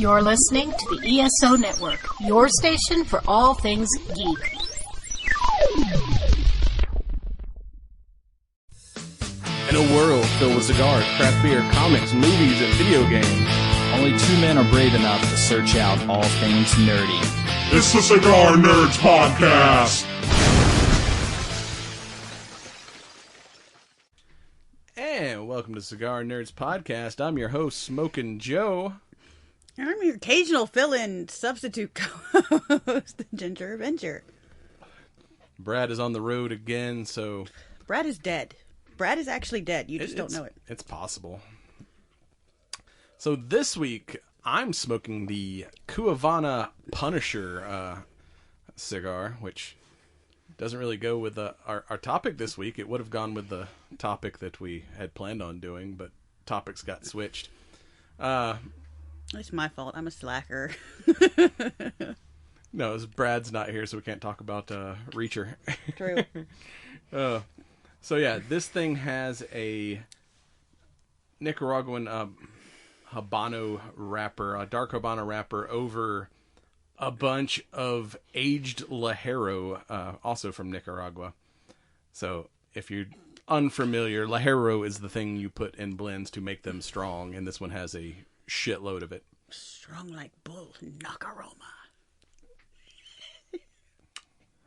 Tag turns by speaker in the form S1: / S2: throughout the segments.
S1: You're listening to the ESO Network, your station for all things geek.
S2: In a world filled with cigars, craft beer, comics, movies, and video games,
S3: only two men are brave enough to search out all things nerdy.
S4: It's the Cigar Nerds Podcast!
S2: And welcome to Cigar Nerds Podcast. I'm your host, Smokin' Joe.
S5: I'm your occasional fill-in substitute co-host, Ginger Avenger.
S2: Brad is on the road again, so...
S5: Brad is dead. Brad is actually dead. You just don't know it.
S2: It's possible. So this week, I'm smoking the Cu-Avana Punisher cigar, which doesn't really go with our topic this week. It would have gone with the topic that we had planned on doing, but topics got switched.
S5: It's my fault. I'm a slacker.
S2: No, Brad's not here, so we can't talk about Reacher.
S5: True.
S2: So yeah, this thing has a Nicaraguan Habano wrapper, a dark Habano wrapper over a bunch of aged Lajero, also from Nicaragua. So if you're unfamiliar, Lajero is the thing you put in blends to make them strong, and this one has a shitload of it.
S5: Strong like bull, Nacaroma.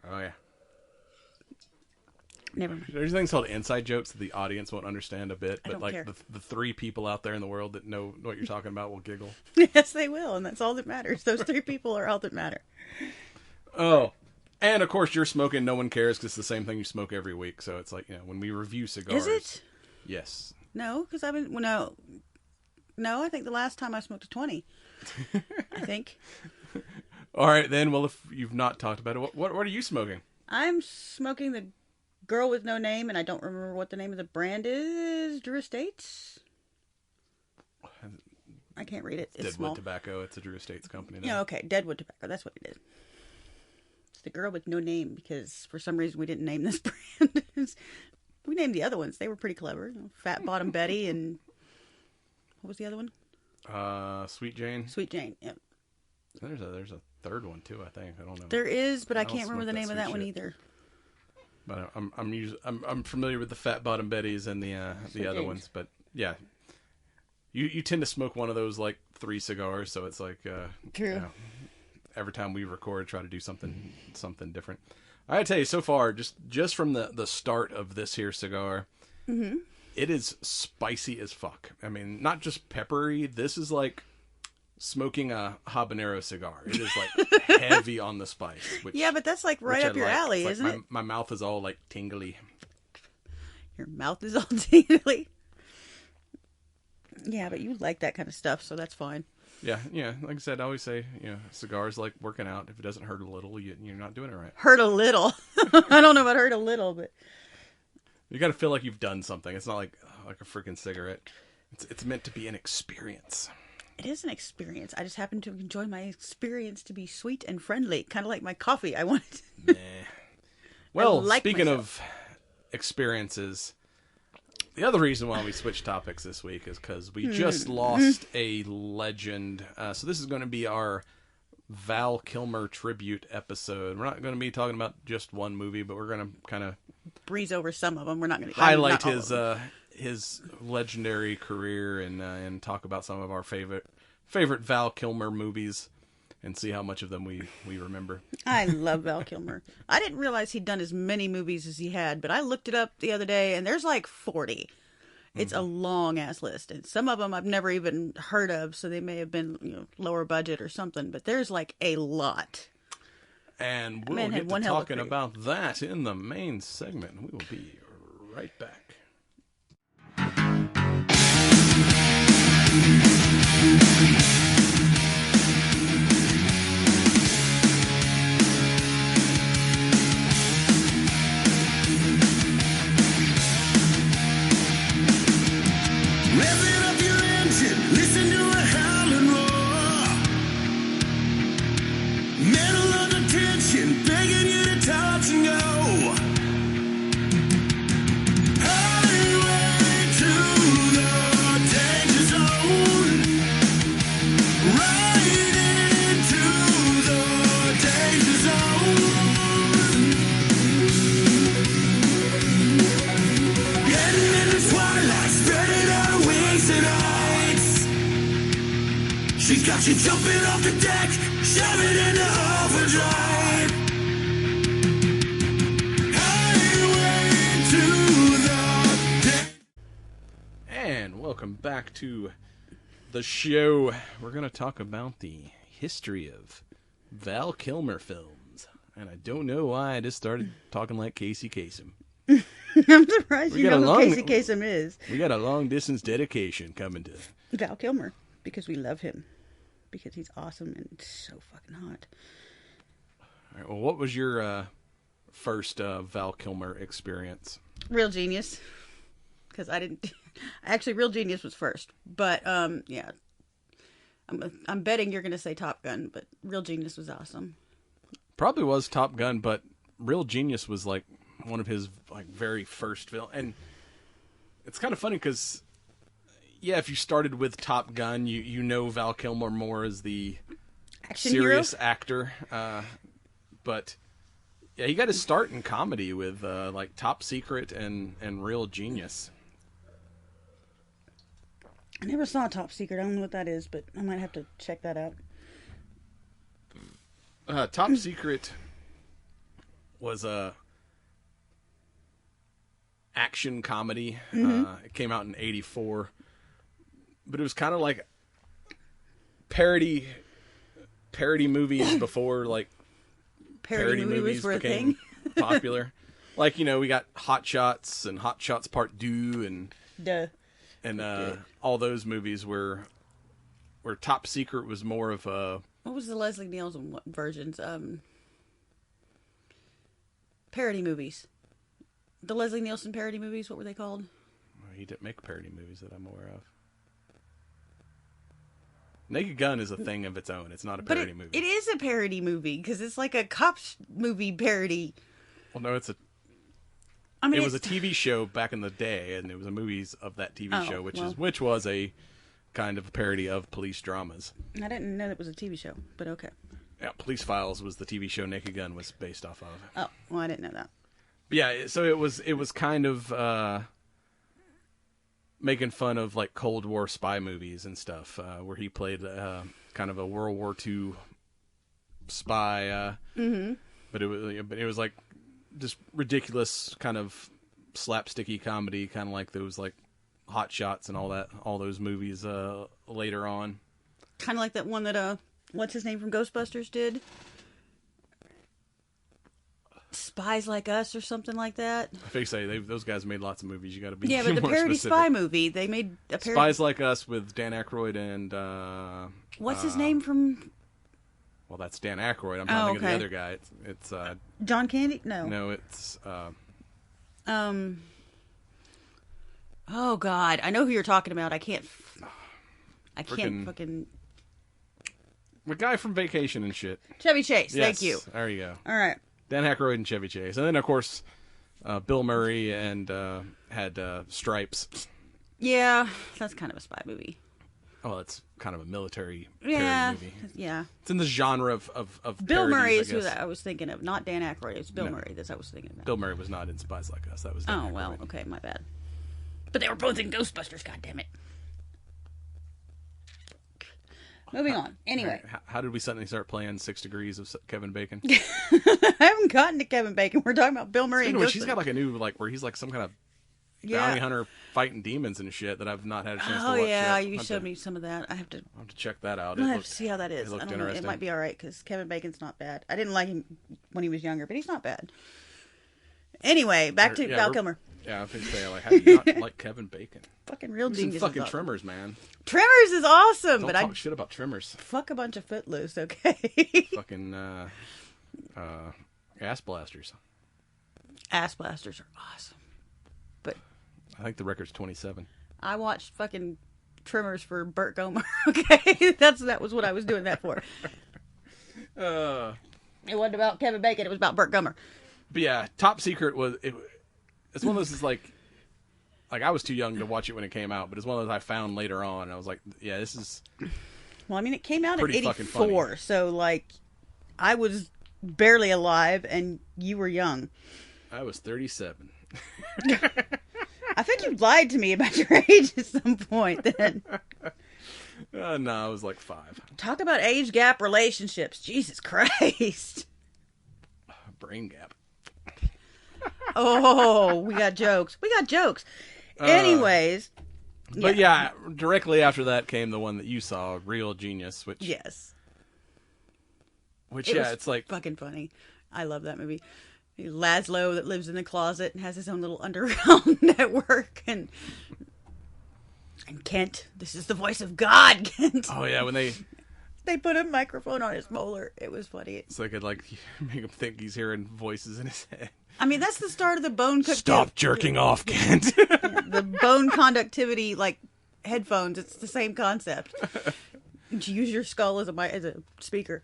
S2: Oh yeah.
S5: Never mind.
S2: There's things called inside jokes that the audience won't understand a bit, but like
S5: care.
S2: the three people out there in the world that know what you're talking about will giggle.
S5: Yes, they will, and that's all that matters. Those three people are all that matter.
S2: Oh, and of course you're smoking. No one cares because it's the same thing you smoke every week. So it's like, when we review cigars.
S5: Is it?
S2: Yes.
S5: No, because I've been No, I think the last time I smoked a 20. I think.
S2: All right, then. Well, if you've not talked about it, what are you smoking?
S5: I'm smoking the Girl with No Name, and I don't remember what the name of the brand is. Drew Estates? I can't read it. It's
S2: Deadwood
S5: small.
S2: Tobacco. It's a Drew Estates company now.
S5: Yeah, okay. Deadwood Tobacco. That's what it is. It's the Girl with No Name, because for some reason we didn't name this brand. We named the other ones. They were pretty clever. Fat Bottom Betty and... What was the other one?
S2: Sweet Jane.
S5: Sweet Jane, yep.
S2: There's a third one too, I think. I don't know.
S5: There is, but I
S2: don't
S5: can't remember the
S2: smoke
S5: name of that one either.
S2: But I'm familiar with the Fat Bottom Betties and the other ones. But yeah, you tend to smoke one of those like 3 cigars, so it's like
S5: True.
S2: Every time we record, try to do something different. I gotta tell you, so far, just from the start of this here cigar, it is spicy as fuck. I mean, not just peppery. This is like smoking a habanero cigar. It is like heavy on the spice.
S5: Yeah, but that's like right up your alley,
S2: it's
S5: isn't
S2: like
S5: it?
S2: My mouth is all like tingly.
S5: Your mouth is all tingly. Yeah, but you like that kind of stuff, so that's fine.
S2: Yeah. Like I said, I always say, cigars like working out. If it doesn't hurt a little, you're not doing it right.
S5: Hurt a little. I don't know about hurt a little, but
S2: you got to feel like you've done something. It's not like a freaking cigarette. It's meant to be an experience.
S5: it is an experience. I just happen to enjoy my experience to be sweet and friendly, kind of like my coffee. I wanted.
S2: Nah. Well,
S5: like
S2: speaking
S5: myself.
S2: of experiences, the other reason why we switched topics this week is because we just lost a legend. So this is going to be our Val Kilmer tribute episode. We're not going to be talking about just one movie, but we're going to kind of
S5: breeze over some of them. We're not going to
S2: highlight his legendary career and talk about some of our favorite Val Kilmer movies and see how much of them we remember.
S5: I love Val Kilmer. I didn't realize he'd done as many movies as he had, but I looked it up the other day, and there's like 40. It's a long-ass list, and some of them I've never even heard of, so they may have been lower budget or something, but there's like a lot.
S2: And we'll get to talking about that in the main segment. We will be right back.
S6: Begging you to touch and go. She's got you jumping off the deck, shoving into overdrive. Highway to the deck.
S2: And welcome back to the show. We're going to talk about the history of Val Kilmer films. And I don't know why I just started talking like Casey Kasem.
S5: I'm surprised you know who Casey Kasem is.
S2: We got a long-distance dedication coming to
S5: Val Kilmer, because we love him. Because he's awesome and so fucking hot.
S2: All right, well, what was your first Val Kilmer experience?
S5: Real Genius. Because I didn't... Actually, Real Genius was first. But, yeah. I'm betting you're going to say Top Gun, but Real Genius was awesome.
S2: Probably was Top Gun, but Real Genius was like one of his like very first film. And it's kind of funny because... Yeah, if you started with Top Gun, you know Val Kilmer more as the
S5: Action
S2: serious
S5: hero?
S2: actor. But yeah, he got his start in comedy with like Top Secret and Real Genius.
S5: I never saw Top Secret. I don't know what that is, but I might have to check that out.
S2: Top Secret was a action comedy. It came out in '84. But it was kind of like parody movies before like parody movies
S5: were a
S2: became
S5: thing.
S2: popular. Like, you know, we got Hot Shots and Hot Shots Part 2 and all those movies where Top Secret was more of a...
S5: What was the Leslie Nielsen versions? Parody movies. The Leslie Nielsen parody movies, what were they called?
S2: Well, he didn't make parody movies that I'm aware of. Nakedgun is a thing of its own. It's not a parody movie.
S5: It is a parody movie because it's like a cops movie parody.
S2: Well, no, it was a TV show back in the day, and it was a movies of that TV show, which was a kind of parody of police dramas.
S5: I didn't know that was a TV show, but okay.
S2: Yeah, Police Files was the TV show Nakedgun was based off of.
S5: Oh, well, I didn't know that.
S2: But yeah, so it was kind of making fun of like Cold War spy movies and stuff, where he played kind of a World War II spy. But it was like just ridiculous kind of slapsticky comedy, kind of like those like Hot Shots and all those movies later on.
S5: Kind of like that one that what's his name from Ghostbusters did? Spies Like Us or something like that.
S2: I think those guys made lots of movies. You got to be
S5: but the
S2: more
S5: parody
S2: specific.
S5: spy movie they made a parody.
S2: Spies Like Us with Dan Aykroyd and
S5: what's his name from?
S2: Well, that's Dan Aykroyd. I'm trying to think of the other guy. It's
S5: John Candy? No,
S2: it's
S5: oh God, I know who you're talking about. I can't fucking.
S2: The guy from Vacation and shit.
S5: Chevy Chase.
S2: Yes,
S5: Thank you.
S2: There you go.
S5: All right.
S2: Dan Aykroyd and Chevy Chase. And then, of course, Bill Murray and had Stripes.
S5: Yeah, that's kind of a spy movie.
S2: Oh, it's kind of a military parody movie.
S5: Yeah.
S2: It's in the genre of
S5: Bill
S2: parodies,
S5: Murray is
S2: I guess.
S5: who I was thinking of. Not Dan Aykroyd. It's Bill Murray. That's what I was thinking about.
S2: Bill Murray was not in Spies Like Us. That was Dan Aykroyd.
S5: Well, okay, my bad. But they were both in Ghostbusters, goddammit. Moving on. Anyway.
S2: How did we suddenly start playing 6 Degrees of Kevin Bacon?
S5: I haven't gotten to Kevin Bacon. We're talking about Bill Murray.
S2: Anyway, she's got like a new, like, where he's like some kind of bounty hunter fighting demons and shit that I've not had a chance to watch yet.
S5: You showed me some of that. I have to
S2: check that out.
S5: I'll have to see how that is.
S2: It looked
S5: I don't know.
S2: interesting.
S5: It might be all right because Kevin Bacon's not bad. I didn't like him when he was younger, but he's not bad. Anyway, back to Val Kilmer.
S2: Yeah, I was going to say, like, how do you not like Kevin Bacon?
S5: Fucking Real Genius.
S2: Fucking awesome. Tremors, man.
S5: Tremors is awesome,
S2: Don't
S5: but
S2: talk shit about Tremors.
S5: Fuck a bunch of Footloose, okay?
S2: Fucking ass blasters.
S5: Ass blasters are awesome, but
S2: I think the record's 27.
S5: I watched fucking Tremors for Burt Gomer. Okay, that was what I was doing that for. It wasn't about Kevin Bacon. It was about Burt Gomer.
S2: But yeah, Top Secret it's one of those like I was too young to watch it when it came out, but it's one of those I found later on. And I was like, yeah, this is.
S5: Well, I mean, it came out in
S2: pretty fucking funny.
S5: '84, so like, I was barely alive and you were young.
S2: I was 37.
S5: I think you lied to me about your age at some point then.
S2: No, I was like 5.
S5: Talk about age gap relationships. Jesus Christ.
S2: Brain gap.
S5: Oh, we got jokes. Anyways.
S2: But yeah, directly after that came the one that you saw, Real Genius, which...
S5: Yes.
S2: Which,
S5: was
S2: it's like...
S5: fucking funny. I love that movie. Laszlo that lives in the closet and has his own little underground network, and Kent, this is the voice of God, Kent.
S2: Oh yeah, when they
S5: put a microphone on his molar, it was funny.
S2: So they could like make him think he's hearing voices in his head.
S5: I mean, that's the start of the bone.
S2: Stop jerking off, Kent.
S5: The bone conductivity, like headphones. It's the same concept. You use your skull as a speaker.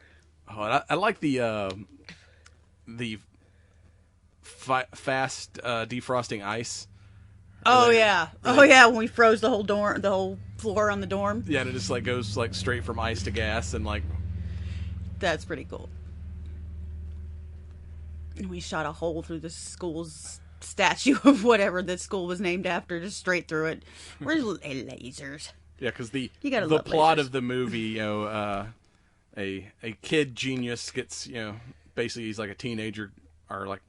S2: Oh, and I like the fast defrosting ice.
S5: Oh yeah, when we froze the whole floor on the dorm.
S2: Yeah, and it just like goes like straight from ice to gas, and like
S5: that's pretty cool. And we shot a hole through the school's statue of whatever the school was named after, just straight through it. Where's lasers?
S2: Yeah, because the
S5: lasers.
S2: plot of the movie, a kid genius gets, basically he's like a teenager or like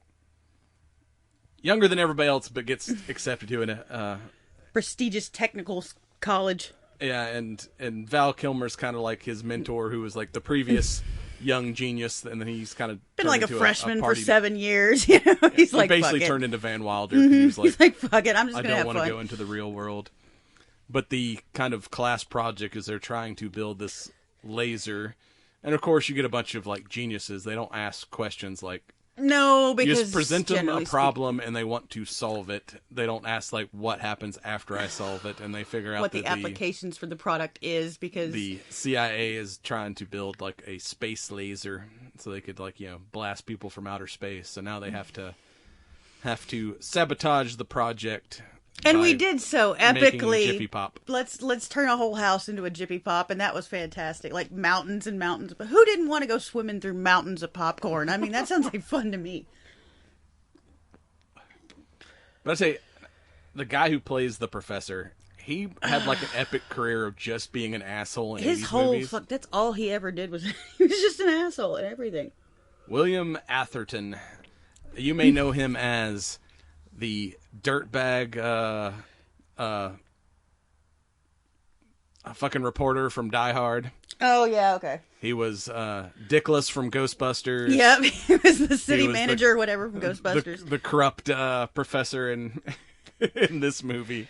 S2: younger than everybody else, but gets accepted to a
S5: prestigious technical college.
S2: Yeah, and Val Kilmer's kind of like his mentor, who was like the previous young genius, and then he's kind of
S5: been like a freshman for 7 years. He's like
S2: he basically
S5: fuck
S2: turned into Van Wilder. He was like,
S5: he's like, fuck it, I'm just gonna have fun.
S2: I don't want to go into the real world. But the kind of class project is they're trying to build this laser, and of course you get a bunch of like geniuses. They don't ask questions like.
S5: No, because
S2: you just present them a problem and they want to solve it. They don't ask like what happens after I solve it, and they figure out
S5: what the applications for the product is, because
S2: the CIA is trying to build like a space laser so they could like blast people from outer space. So now they have to sabotage the project.
S5: And we did so epically.
S2: Jiffy Pop.
S5: Let's turn a whole house into a Jiffy Pop, and that was fantastic. Like mountains and mountains. But who didn't want to go swimming through mountains of popcorn? I mean, that sounds like fun to me.
S2: But I say, the guy who plays the professor, he had like an epic career of just being an asshole in
S5: his
S2: 80s
S5: whole
S2: movies.
S5: that's all he ever did was he was just an asshole in everything. William
S2: Atherton. You may know him as the dirtbag, a fucking reporter from Die Hard.
S5: Oh, yeah, okay.
S2: He was Dickless from Ghostbusters.
S5: Yep, he was the city manager or whatever from Ghostbusters.
S2: The corrupt professor in this movie.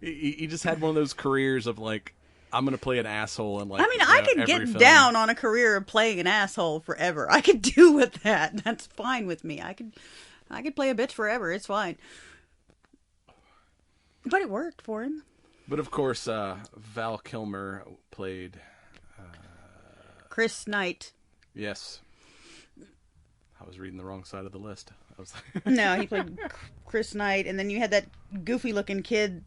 S2: He just had one of those careers of like, I'm going to play an asshole in like,
S5: I mean, I could get down on a career of playing an asshole forever. I could do with that. That's fine with me. I could play a bitch forever. It's fine. But it worked for him.
S2: But of course, Val Kilmer played
S5: Chris Knight.
S2: Yes. I was reading the wrong side of the list.
S5: No, he played Chris Knight, and then you had that goofy-looking kid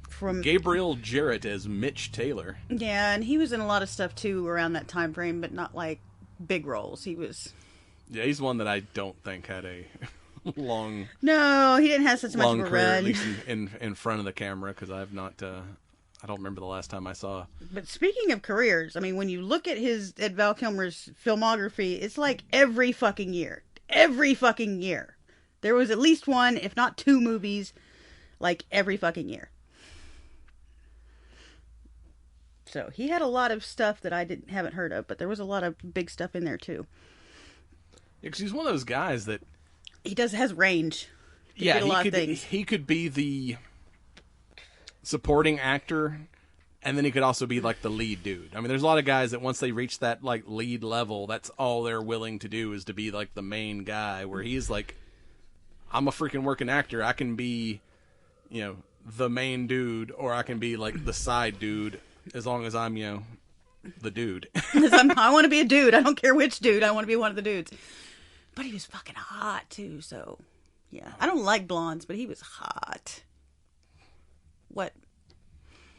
S5: from
S2: Gabriel Jarrett as Mitch Taylor.
S5: Yeah, and he was in a lot of stuff too around that time frame, but not like big roles. He was.
S2: Yeah, he's one that I don't think had a long.
S5: No, he didn't have such much of a
S2: career,
S5: run.
S2: at least in front of the camera, because I've not. I don't remember the last time I saw.
S5: But speaking of careers, I mean, when you look at Val Kilmer's filmography, it's like every fucking year. Every fucking year. There was at least one, if not two movies, like every fucking year. So he had a lot of stuff that I haven't heard of, but there was a lot of big stuff in there too.
S2: Yeah, because he's one of those guys that
S5: he has range.
S2: He could be the supporting actor, and then he could also be like the lead dude. I mean, there's a lot of guys that once they reach that like lead level, that's all they're willing to do is to be like the main guy. Where he's like, I'm a freaking working actor. I can be, the main dude, or I can be like the side dude. As long as I'm, the dude.
S5: I want to be a dude. I don't care which dude. I want to be one of the dudes. But he was fucking hot, too, so... Yeah. I don't like blondes, but he was hot. What?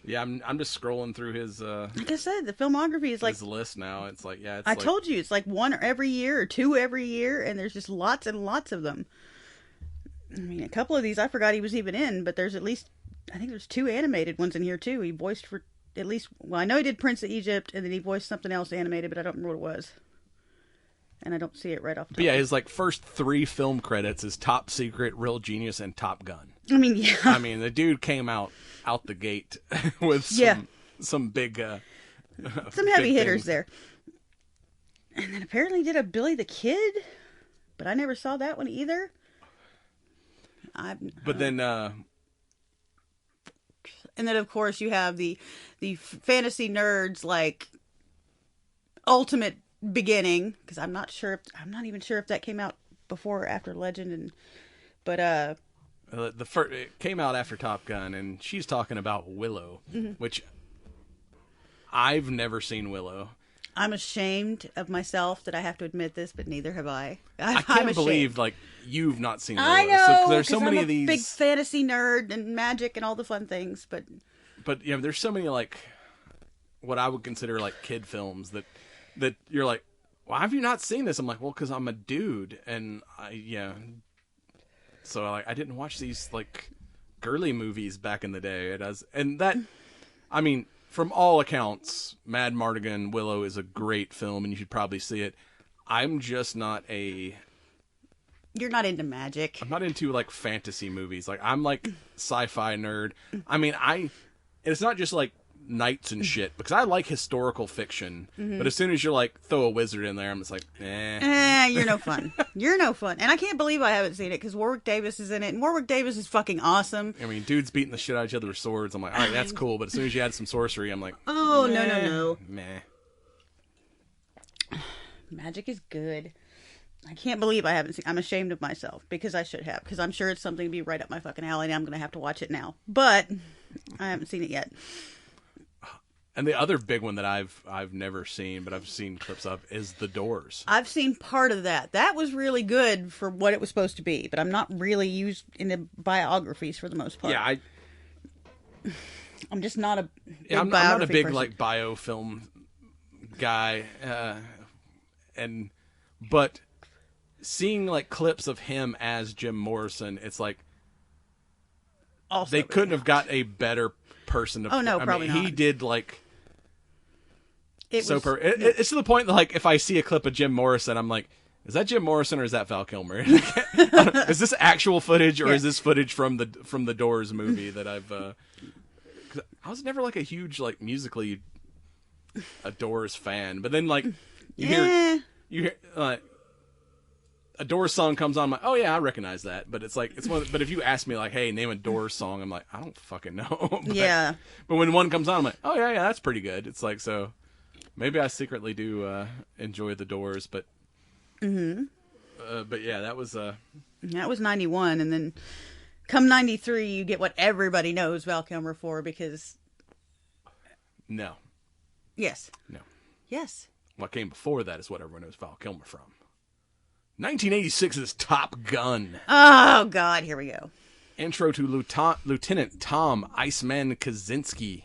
S2: Yeah, I'm just scrolling through his...
S5: like I said, the filmography is like...
S2: his list now. It's like, yeah, it's
S5: I told you, it's like one every year or two every year, and there's just lots and lots of them. I mean, a couple of these I forgot he was even in, but there's at least... I think there's 2 animated ones in here, too. He voiced for at least, well, I know he did Prince of Egypt, and then he voiced something else animated, but I don't remember what it was. And I don't see it right off the top.
S2: But yeah, his like first 3 film credits is Top Secret, Real Genius, and Top Gun.
S5: I mean, yeah.
S2: I mean, the dude came out the gate with some big...
S5: some heavy
S2: big
S5: hitters
S2: things.
S5: there. And then apparently did a Billy the Kid, but I never saw that one either.
S2: But then...
S5: And then, of course, you have the fantasy nerds, like, ultimate beginning, because I'm not even sure if that came out before or after Legend, but
S2: it came out after Top Gun, and she's talking about Willow, which I've never seen Willow.
S5: I'm ashamed of myself that I have to admit this, but neither have I.
S2: I can't believe like you've not seen Willow.
S5: I know,
S2: so there's so many
S5: I'm
S2: of these
S5: big fantasy nerd and magic and all the fun things, but
S2: yeah, there's so many like what I would consider like kid films that you're like, why have you not seen this? I'm like, well, because I'm a dude, and so like I didn't watch these like girly movies back in the day. I mean, from all accounts, Mad Mardigan Willow is a great film, and you should probably see it. I'm just not
S5: you're not into magic.
S2: I'm not into like fantasy movies. Like I'm like sci-fi nerd. I mean, it's not just like knights and shit, because I like historical fiction. But as soon as you're like throw a wizard in there, I'm just like,
S5: you're no fun. You're no fun. And I can't believe I haven't seen it, because Warwick Davis is in it, and Warwick Davis is fucking awesome.
S2: I mean, dudes beating the shit out of each other with swords. I'm like, all right, that's cool. But as soon as you add some sorcery, I'm like,
S5: oh, no.
S2: Meh.
S5: Magic is good. I can't believe I haven't seen. I'm ashamed of myself, because I should have, because I'm sure it's something to be right up my fucking alley, and I'm going to have to watch it now. But I haven't seen it yet.
S2: And the other big one that I've never seen, but I've seen clips of, is The Doors.
S5: I've seen part of that. That was really good for what it was supposed to be, but I'm not really used in the biographies for the most part.
S2: Yeah,
S5: I'm just not a big
S2: I'm not a big
S5: person.
S2: like biofilm guy, but seeing like clips of him as Jim Morrison, it's like
S5: Also
S2: they couldn't have got a better person to.
S5: Oh no, probably not.
S2: He did like. It's to the point that like if I see a clip of Jim Morrison, I'm like, is that Jim Morrison or is that Val Kilmer? Is this actual footage or is this footage from the Doors movie that I've? 'Cause I was never like a huge like musically a Doors fan, but then like you hear like a Doors song comes on, I'm like, oh yeah, I recognize that. But it's like but if you ask me like, hey, name a Doors song, I'm like, I don't fucking know. But when one comes on, I'm like, oh yeah, that's pretty good. It's like so. Maybe I secretly do enjoy the Doors, but but yeah, that was
S5: 91, and then come 93, you get what everybody knows Val Kilmer for, because
S2: no,
S5: yes,
S2: what came before that is what everyone knows Val Kilmer from. 1986's Top Gun.
S5: Oh God, here we go.
S2: Intro to Lieutenant Tom Iceman Kaczynski.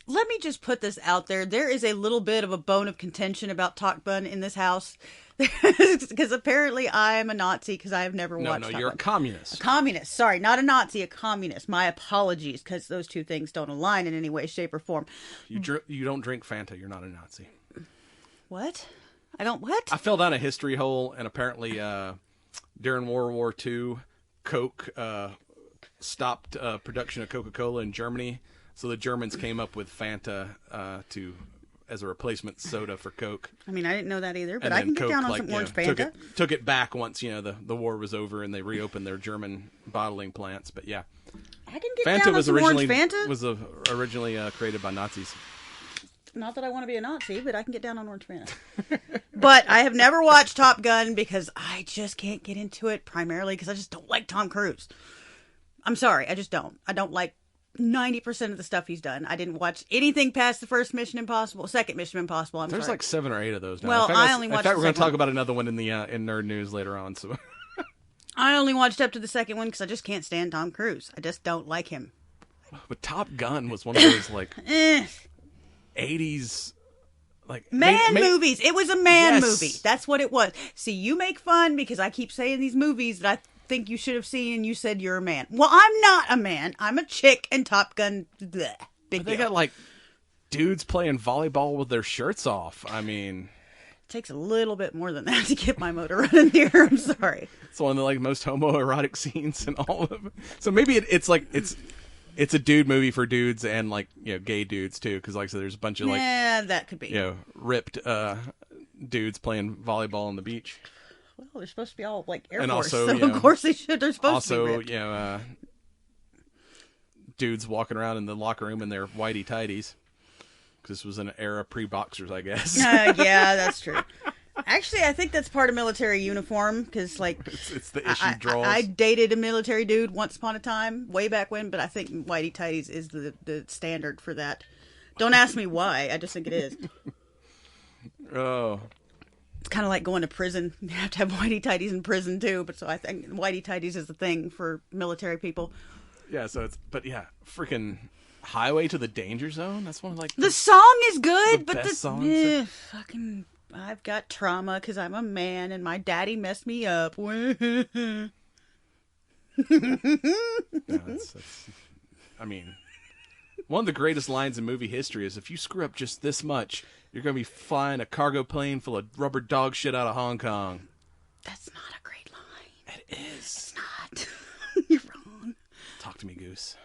S5: Let me just put this out there. There is a little bit of a bone of contention about Top Gun in this house. Because apparently I'm a Nazi because I have never watched Top Gun.
S2: You're a communist.
S5: A communist. Sorry, not a Nazi, a communist. My apologies, because those two things don't align in any way, shape, or form.
S2: You don't drink Fanta. You're not a Nazi.
S5: What? I don't what?
S2: I fell down a history hole, and apparently during World War II, Coke stopped production of Coca-Cola in Germany. So the Germans came up with Fanta as a replacement soda for Coke.
S5: I mean, I didn't know that either, but
S2: And
S5: I
S2: then
S5: can get
S2: Coke,
S5: down on some orange Fanta.
S2: Took it back once the war was over and they reopened their German bottling plants. But yeah,
S5: I can get
S2: Fanta
S5: down on
S2: was
S5: some
S2: originally
S5: orange Fanta.
S2: was originally created by Nazis.
S5: Not that I want to be a Nazi, but I can get down on orange Fanta. But I have never watched Top Gun because I just can't get into it, primarily because I just don't like Tom Cruise. I'm sorry, I just don't. I don't like 90% of the stuff he's done. I didn't watch anything past the second Mission Impossible.
S2: There's
S5: sorry.
S2: like 7 or 8 of those now.
S5: Well,
S2: in
S5: I only watched.
S2: In fact,
S5: the
S2: we're going to talk
S5: one.
S2: about another one in the in Nerd News later on. So
S5: I only watched up to the second one because I just can't stand Tom Cruise. I just don't like him.
S2: But Top Gun was one of those like 80s like
S5: movies. It was a man
S2: Yes.
S5: movie. That's what it was. See, you make fun because I keep saying these movies that I think you should have seen, and you said you're a man. Well, I'm not a man. I'm a chick, and Top Gun. Bleh, big
S2: They
S5: deal.
S2: got like dudes playing volleyball with their shirts off. I mean,
S5: It takes a little bit more than that to get my motor running here. I'm sorry.
S2: it's one of the like most homoerotic scenes in all of it. So maybe it's a dude movie for dudes and like, you know, gay dudes too, because like I said, there's a bunch of like,
S5: Yeah, that could be.
S2: you know, ripped dudes playing volleyball on the beach.
S5: Well, they're supposed to be all like Air
S2: And
S5: Force,
S2: also,
S5: so
S2: you know,
S5: of course they should. They're supposed to be
S2: Also,
S5: ripped.
S2: you know, dudes walking around in the locker room in their whitey tighties. Because this was an era pre-boxers, I guess.
S5: Yeah, that's true. Actually, I think that's part of military uniform, because like
S2: it's the issue draws.
S5: I dated a military dude once upon a time, way back when, but I think whitey tighties is the standard for that. Don't ask me why. I just think it is.
S2: Oh.
S5: It's kind of like going to prison. You have to have whitey tighties in prison too, but so I think whitey tighties is the thing for military people.
S2: Yeah, so freaking Highway to the Danger Zone. That's one of like
S5: The song is good,
S2: the
S5: but
S2: best songs.
S5: fucking I've got trauma because I'm a man and my daddy messed me up.
S2: No, I mean, one of the greatest lines in movie history is if you screw up just this much, you're going to be flying a cargo plane full of rubber dog shit out of Hong Kong.
S5: That's not a great line.
S2: It is.
S5: It's not. You're wrong.
S2: Talk to me, Goose.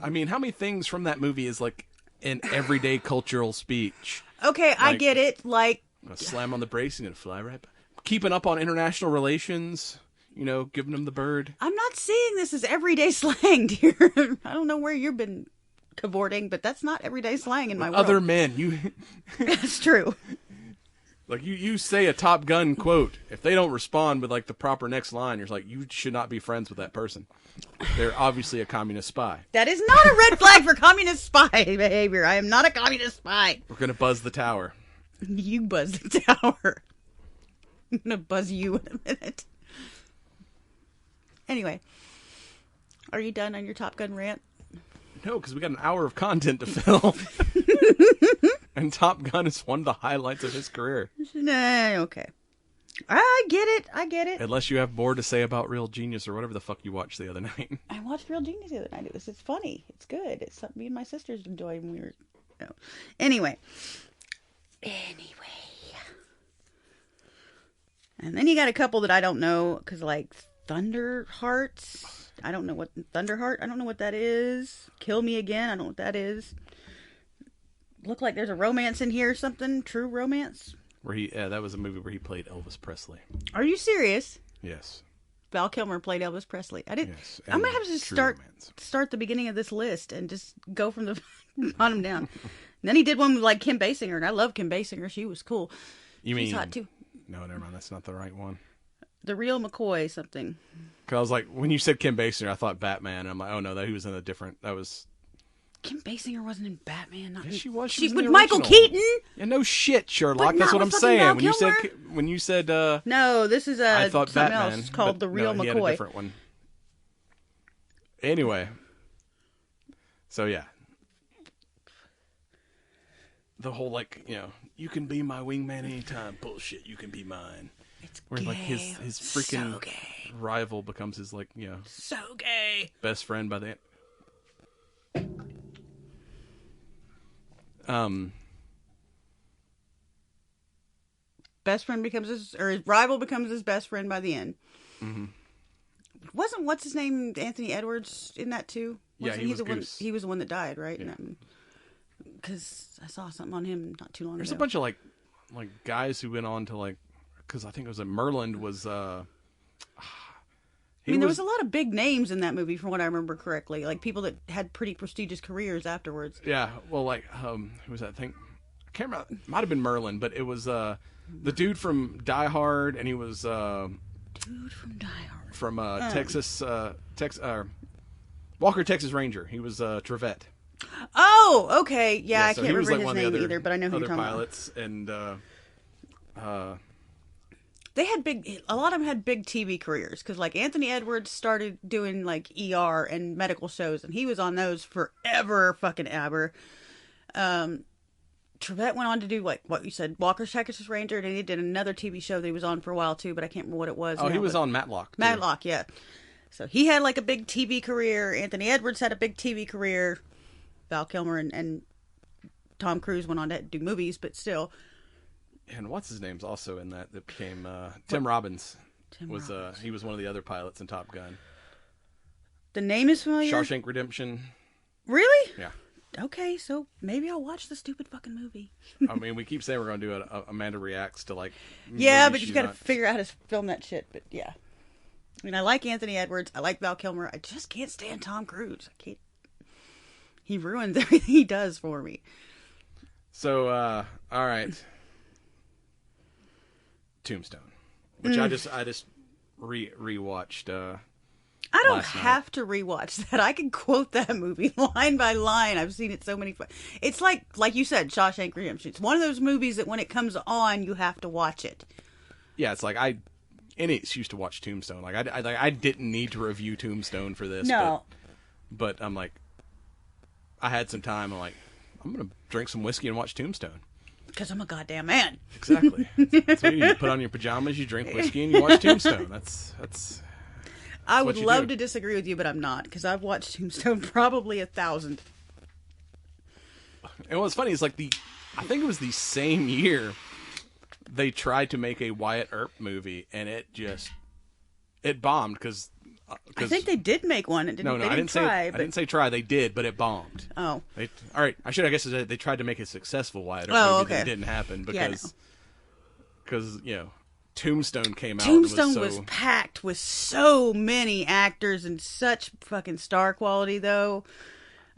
S2: I mean, how many things from that movie is like an everyday cultural speech?
S5: Okay, I
S2: Like-
S5: get it. Like,
S2: A slam on the brakes and fly right back. Keeping up on international relations, you know, giving them the bird.
S5: I'm not seeing this as everyday slang, dear. I don't know where you've been cavorting, but that's not everyday slang in my world.
S2: Other men, you
S5: That's true.
S2: like you say a Top Gun quote. If they don't respond with like the proper next line, you're like, you should not be friends with that person. They're obviously a communist spy.
S5: That is not a red flag for communist spy behavior. I am not a communist spy.
S2: We're gonna buzz the tower.
S5: You buzz the tower. I'm gonna buzz you in a minute. Anyway, are you done on your Top Gun rant?
S2: No, because we got an hour of content to fill. And Top Gun is one of the highlights of his career.
S5: Nah, okay. I get it. I get it.
S2: Unless you have more to say about Real Genius or whatever the fuck you watched the other night.
S5: I watched Real Genius the other night. It's funny. It's good. It's something me and my sisters enjoyed when we were. No. Anyway. And then you got a couple that I don't know, because like Thunder Hearts. I don't know what Thunderheart. I don't know what that is. Kill Me Again. I don't know what that is. Look like there's a romance in here or something. True romance.
S2: Where he, that was a movie where he played Elvis Presley.
S5: Are you serious?
S2: Yes.
S5: Val Kilmer played Elvis Presley. I didn't.
S2: Yes,
S5: I'm gonna
S2: and
S5: have to just
S2: True
S5: start
S2: Romance.
S5: the beginning of this list and just go from the bottom down. And then he did one with like Kim Basinger, and I love Kim Basinger. She was cool.
S2: You
S5: She's
S2: mean
S5: hot too.
S2: No, never mind. That's not the right one.
S5: The Real McCoy something.
S2: Cause I was like, when you said Kim Basinger, I thought Batman. And I'm like, oh no, that he was in a different. That was.
S5: Kim Basinger wasn't in Batman. Not
S2: Yes,
S5: in,
S2: she was. She
S5: She
S2: was in
S5: with
S2: the
S5: Michael
S2: original.
S5: Keaton.
S2: Yeah, no shit, Sherlock.
S5: But
S2: That's
S5: not
S2: what I'm
S5: with fucking Val
S2: saying.
S5: Kilmer?
S2: When you said
S5: No, this is
S2: I thought
S5: something
S2: Batman
S5: else called
S2: but
S5: The Real
S2: no, he had a
S5: McCoy.
S2: different one. Anyway, so yeah, the whole like you can be my wingman anytime bullshit. You can be mine.
S5: It's
S2: Where
S5: gay.
S2: like his freaking
S5: so gay.
S2: rival becomes his like
S5: So gay.
S2: best friend by the
S5: Best friend becomes his rival becomes his best friend by the end.
S2: Mm-hmm.
S5: Wasn't what's his name Anthony Edwards in that too?
S2: Yeah,
S5: Wasn't
S2: he was
S5: the one?
S2: Goose.
S5: He was the one that died, right?
S2: Yeah.
S5: Because I saw something on him not too long
S2: There's
S5: ago.
S2: a bunch of like guys who went on to like, because I think it was Merlin was
S5: there was a lot of big names in that movie, from what I remember correctly. Like people that had pretty prestigious careers afterwards.
S2: Yeah, well, like, who was that? I think I can't remember. It might have been Merlin, but it was the dude from Die Hard, and he was
S5: Dude from Die Hard.
S2: from Texas, Walker Texas Ranger. He was Trevette.
S5: Oh, okay. Yeah, I
S2: so
S5: can't
S2: he was
S5: remember
S2: like
S5: his
S2: one of the
S5: name
S2: other,
S5: either, but I know who
S2: other
S5: you're talking
S2: pilots, and
S5: They had a lot of them had big TV careers, because like Anthony Edwards started doing like ER and medical shows, and he was on those forever fucking ever. Trevette went on to do like what you said, Walker's Texas Ranger, and he did another TV show that he was on for a while too, but I can't remember what it was.
S2: he
S5: now,
S2: was
S5: but-
S2: on Matlock. too.
S5: Matlock, yeah. So he had like a big TV career. Anthony Edwards had a big TV career. Val Kilmer and Tom Cruise went on to do movies, but still.
S2: And what's his name's also in that became Tim Robbins. He was one of the other pilots in Top Gun.
S5: The name is familiar.
S2: Shawshank Redemption.
S5: Really?
S2: Yeah.
S5: Okay, so maybe I'll watch the stupid fucking movie.
S2: I mean, we keep saying we're going to do Amanda reacts to like.
S5: Yeah, but you got to figure out how to film that shit. But yeah, I mean, I like Anthony Edwards. I like Val Kilmer. I just can't stand Tom Cruise. I can't. He ruins everything he does for me.
S2: So, all right. Tombstone, which I just rewatched.
S5: I don't have to rewatch that. I can quote that movie line by line. I've seen it so many. It's like you said, Shawshank Redemption. It's one of those movies that when it comes on, you have to watch it.
S2: Yeah, it's like any excuse to watch Tombstone. Like I didn't need to review Tombstone for this.
S5: No,
S2: but I'm like, I had some time. I'm like, I'm gonna drink some whiskey and watch Tombstone.
S5: Because I'm a goddamn man.
S2: Exactly. That's what you put on your pajamas, you drink whiskey, and you watch Tombstone. That's
S5: I would love to disagree with you, but I'm not, because I've watched Tombstone probably 1,000.
S2: And what's funny is I think it was the same year they tried to make a Wyatt Earp movie, and it bombed because
S5: I think they did make one. It didn't, I
S2: didn't say try. They did, but it bombed.
S5: Oh,
S2: all right. I guess they tried to make a successful Wyatt Earp movie.
S5: Okay.
S2: That didn't happen because Tombstone came out.
S5: Tombstone was packed with so many actors and such fucking star quality, though.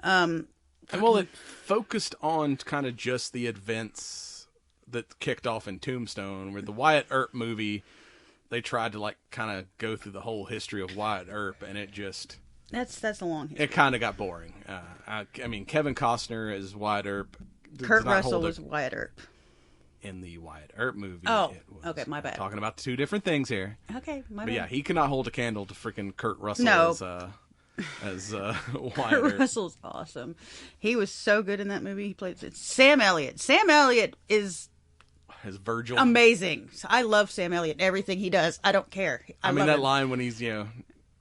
S2: And it focused on kind of just the events that kicked off in Tombstone, where the Wyatt Earp movie, they tried to kind of go through the whole history of Wyatt Earp, and it just
S5: that's a long history.
S2: It kind of got boring. I mean, Kevin Costner as Wyatt Earp.
S5: Kurt Russell was Wyatt Earp.
S2: In the Wyatt Earp movie.
S5: Oh, okay, my bad.
S2: Talking about two different things here.
S5: Okay, my bad.
S2: But yeah, he cannot hold a candle to freaking Kurt Russell as Wyatt
S5: Kurt Russell's awesome. He was so good in that movie. He played Sam Elliott. Sam Elliott is
S2: as Virgil.
S5: Amazing. I love Sam Elliott. Everything he does, I don't care.
S2: I mean that line when he's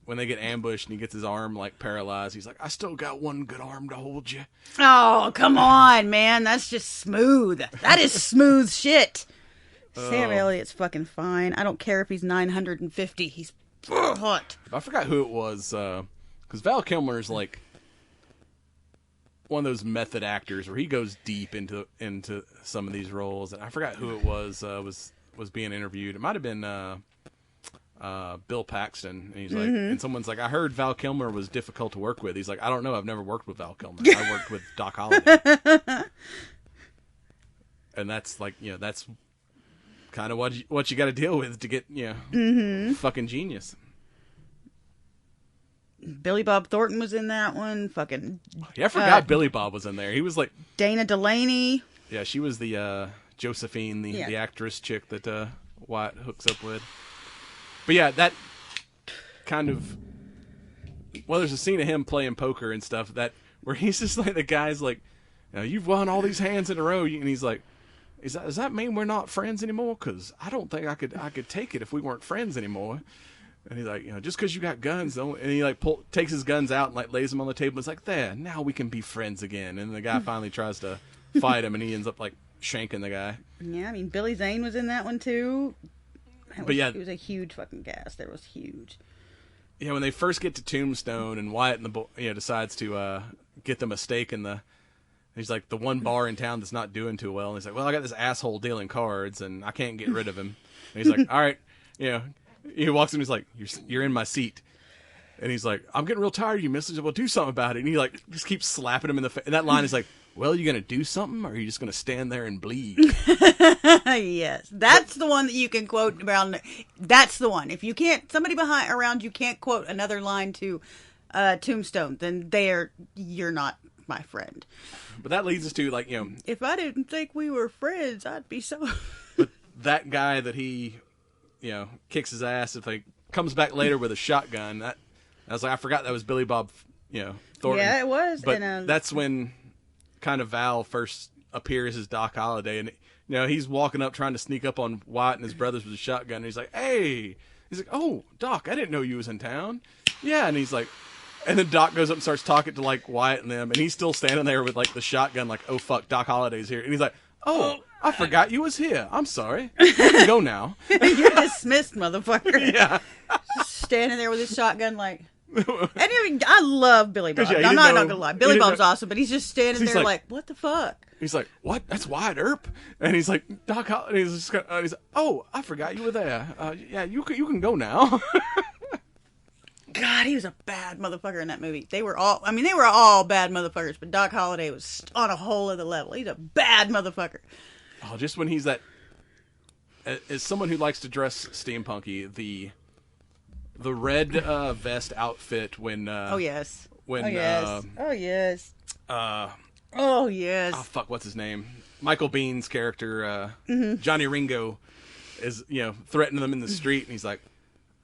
S2: when they get ambushed and he gets his arm paralyzed, he's like, I still got one good arm to hold you.
S5: Oh, come on, man. That's just smooth. That is smooth shit. Sam Elliott's fucking fine. I don't care if he's 950. He's hot.
S2: I forgot who it was, because Val Kilmer is one of those method actors where he goes deep into some of these roles. And I forgot who it was being interviewed. It might have been Bill Paxton, and he's like, and someone's like, I heard Val Kilmer was difficult to work with. He's like, I don't know, I've never worked with Val Kilmer. I worked with Doc Holliday. And that's that's kind of what you got to deal with to get fucking genius.
S5: Billy Bob Thornton was in that one. Fucking
S2: I forgot Billy Bob was in there. He was like
S5: Dana Delaney.
S2: Yeah, she was the Josephine, the actress chick that Wyatt hooks up with. But yeah, that kind of there's a scene of him playing poker and stuff where he's just like, the guy's like, you've won all these hands in a row, and he's like, does that mean we're not friends anymore? Because I don't think I could take it if we weren't friends anymore. And he's like, just because you got guns, and he takes his guns out and lays them on the table. It's like, there, now we can be friends again. And the guy finally tries to fight him, and he ends up shanking the guy.
S5: Yeah, I mean Billy Zane was in that one too. It was a huge fucking cast. It was huge.
S2: Yeah, when they first get to Tombstone and Wyatt and decides to get them a stake in he's like, the one bar in town that's not doing too well, and he's like, well, I got this asshole dealing cards and I can't get rid of him. And he's like, all right, he walks in, he's like, you're in my seat. And he's like, I'm getting real tired of you, mister. Well, do something about it. And he just keeps slapping him in the face. And that line is like, well, you going to do something, or are you just going to stand there and bleed?
S5: Yes. That's the one that you can quote around. That's the one. If you can't, somebody around you can't quote another line to Tombstone, then you're not my friend.
S2: But that leads us to,
S5: if I didn't think we were friends, I'd be so...
S2: But that guy that he, kicks his ass, if comes back later with a shotgun, I was like, I forgot that was Billy Bob, Thornton.
S5: Yeah, it was.
S2: But that's when kind of Val first appears as Doc Holliday, and he's walking up trying to sneak up on Wyatt and his brothers with a shotgun, and he's like, hey, he's like, oh, Doc, I didn't know you was in town. Yeah, and he's like, And then Doc goes up and starts talking to like Wyatt and them, and he's still standing there with like the shotgun, like, oh fuck, Doc Holliday's here, and he's like, oh, I forgot you was here. I'm sorry. You can go now.
S5: You're dismissed, motherfucker.
S2: Yeah.
S5: Just standing there with his shotgun, like. And I mean, I love Billy Bob.
S2: Yeah,
S5: I'm not gonna lie, Billy Bob's awesome, but he's just standing there
S2: like,
S5: what the fuck?
S2: He's like, what? That's Wyatt Earp? And he's like, Doc Holliday. He's just he's like, oh, I forgot you were there. Yeah, you can go now.
S5: God, he was a bad motherfucker in that movie. They were all bad motherfuckers, but Doc Holliday was on a whole other level. He's a bad motherfucker.
S2: Oh, just when he's that, as someone who likes to dress steampunky, the red vest outfit when
S5: oh yes,
S2: when
S5: oh yes, oh yes.
S2: Oh fuck, what's his name? Michael Bihn's character, Johnny Ringo, is threatening them in the street, and he's like,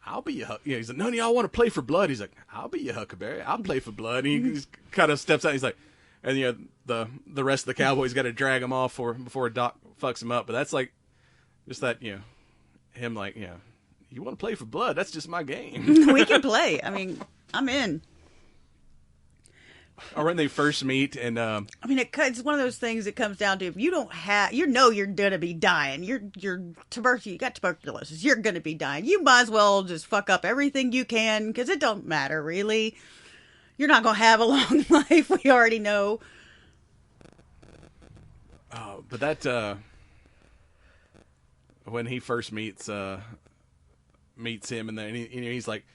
S2: I'll be your he's like, none of y'all want to play for blood. He's like, I'll be your Huckleberry. I'll play for blood. And he just kind of steps out. And he's like, and the rest of the Cowboys got to drag him off before Doc fucks him up. But that's like, just that him like you want to play for blood? That's just my game.
S5: We can play. I mean, I'm in.
S2: Or when they first meet, and I
S5: mean, it's one of those things that comes down to if you don't have, you're gonna be dying. You got tuberculosis. You're gonna be dying. You might as well just fuck up everything you can because it don't matter really. You're not gonna have a long life. We already know.
S2: But that when he first meets him, and then he's like,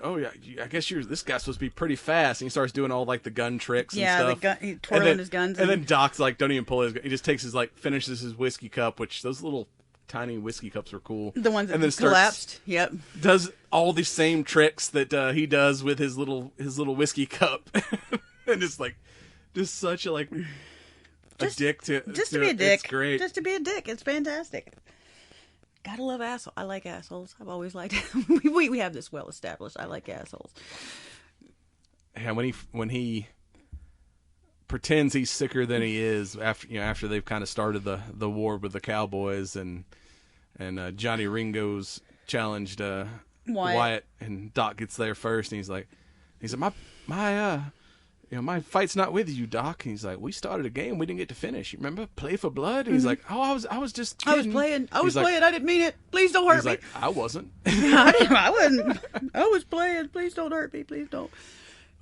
S2: oh yeah, I guess this guy's supposed to be pretty fast. And he starts doing all like the gun tricks and stuff.
S5: He's twirling his guns.
S2: And then Doc's like, don't even pull his gun. He just takes finishes his whiskey cup, which those little tiny whiskey cups are cool.
S5: The ones that collapsed. Yep.
S2: Does all the same tricks that he does with his little whiskey cup. And it's like, just such a dick to
S5: be a dick.
S2: It's great.
S5: Just to be a dick. It's fantastic. Gotta love assholes. I like assholes. I've always liked we have this well established. I like assholes.
S2: And when he pretends he's sicker than he is after they've kind of started the war with the Cowboys, and Johnny Ringo's challenged Wyatt, and Doc gets there first, and he's like my fight's not with you, Doc. And he's like, we started a game we didn't get to finish. You remember? Play for blood? And he's like, oh, I was just kidding.
S5: I was playing. I didn't mean it. Please don't hurt me.
S2: He's like, I wasn't.
S5: I wasn't. I was playing. Please don't hurt me. Please don't.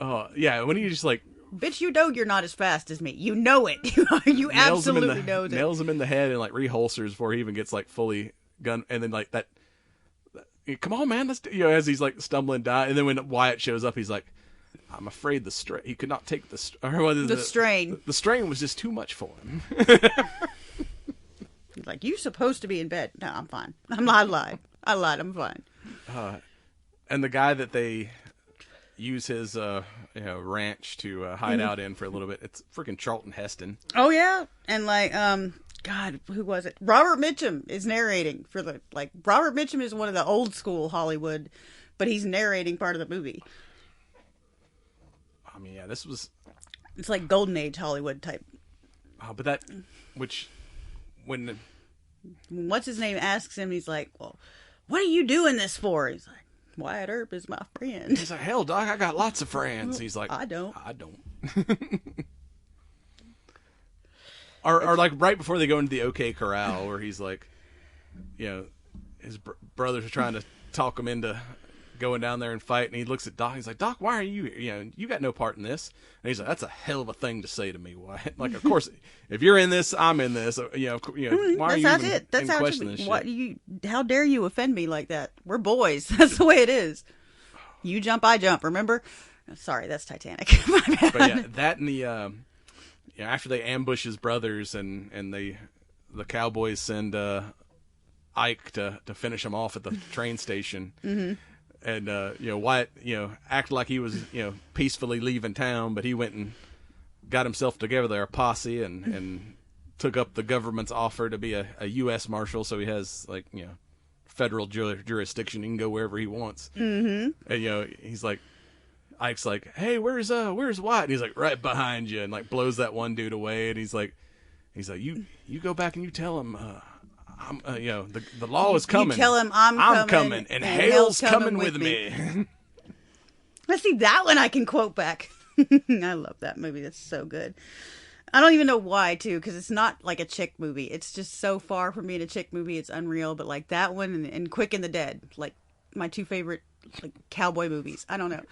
S2: Oh, yeah. When he just like,
S5: bitch, you know you're not as fast as me. You know it. You absolutely know it.
S2: Nails him in the head and like reholsters before he even gets like fully gun. And then like that, come on, man. Let's as he's like stumbling down. And then when Wyatt shows up, he's like, I'm afraid he could not take the
S5: strain.
S2: The strain was just too much for him.
S5: He's like, you're supposed to be in bed. No, I'm fine. I lied. I'm fine.
S2: And the guy that they use his ranch to hide out in for a little bit, it's freaking Charlton Heston.
S5: Oh yeah, and like God, who was it? Robert Mitchum is narrating for Robert Mitchum is one of the old school Hollywood, but he's narrating part of the movie.
S2: I mean, yeah,
S5: it's like Golden Age Hollywood type.
S2: But when
S5: what's his name asks him, he's like, well, what are you doing this for? He's like, Wyatt Earp is my friend.
S2: He's like, hell, Doc, I got lots of friends. He's like,
S5: I don't.
S2: or like right before they go into the OK Corral, where he's like, his brothers are trying to talk him into going down there and fight, and he looks at Doc. He's like, Doc, why are you you got no part in this? And he's like, that's a hell of a thing to say to me, Wyatt. Like, of course, if you're in this, I'm in this. Why are you even questioning this shit?
S5: How dare you offend me like that? We're boys. That's the way it is. You jump, I jump. Remember? Sorry, that's Titanic. My bad.
S2: But yeah, that and the after they ambush his brothers and the Cowboys send Ike to finish him off at the train station. Mm-hmm. And, Wyatt, acted like he was, peacefully leaving town, but he went and got himself together a posse and took up the government's offer to be a U.S. Marshal. So he has, federal jurisdiction. He can go wherever he wants. Mm-hmm. And, he's like, Ike's like, hey, where's Wyatt? And he's like, right behind you, and like blows that one dude away. And he's like, you go back and you tell him, the law is coming.
S5: You tell him I'm
S2: coming, and hell's coming with me.
S5: Let's see, that one I can quote back. I love that movie. That's so good. I don't even know why, too, because it's not like a chick movie. It's just so far from being a chick movie. It's unreal. But like that one and Quick and the Dead, like my two favorite like cowboy movies. I don't know.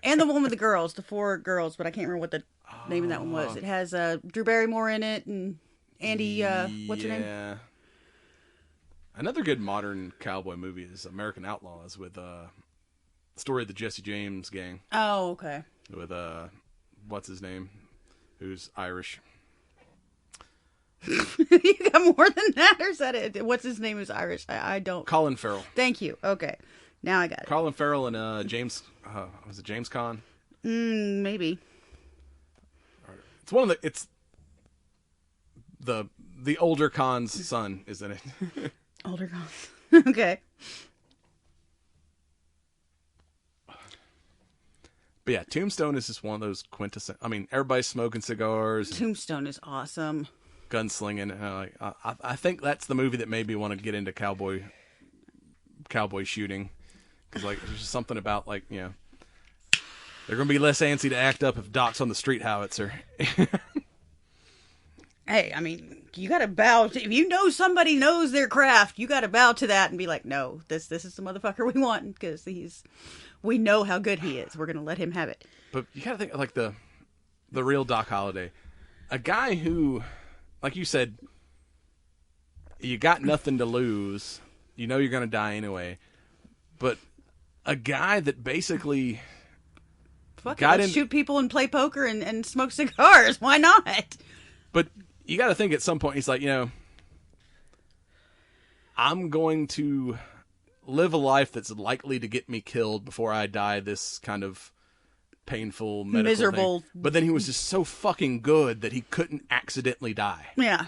S5: And the one with the girls, the 4 girls, but I can't remember what the name of that one was. It has Drew Barrymore in it and Andy, what's her name?
S2: Yeah. Another good modern cowboy movie is American Outlaws with story of the Jesse James gang.
S5: Oh, okay.
S2: With what's his name? Who's Irish.
S5: You got more than that, or is that it? What's his name is Irish? I don't.
S2: Colin Farrell.
S5: Thank you. Okay. Now I got it.
S2: Colin Farrell and James, was it James Caan?
S5: Maybe.
S2: It's one of the, it's the older Caan's son, isn't it?
S5: Older Caan's. Okay.
S2: But yeah, Tombstone is just one of those quintessential. I mean, everybody's smoking cigars,
S5: Tombstone is awesome.
S2: gunslinging. I think that's the movie that made me want to get into cowboy shooting, because like there's just something about like they're gonna be less antsy to act up if Doc's on the street howitzer.
S5: Hey, I mean, you gotta bow if you know somebody knows their craft. You gotta bow to that and be like, no, this is the motherfucker we want because we know how good he is. We're gonna let him have it.
S2: But you gotta think like the real Doc Holliday, a guy who, like you said, you got nothing to lose. You know you're gonna die anyway. But a guy that basically
S5: shoot people and play poker and smoke cigars. Why not?
S2: But you got to think at some point he's like, I'm going to live a life that's likely to get me killed before I die this kind of painful, miserable thing. But then he was just so fucking good that he couldn't accidentally die.
S5: Yeah.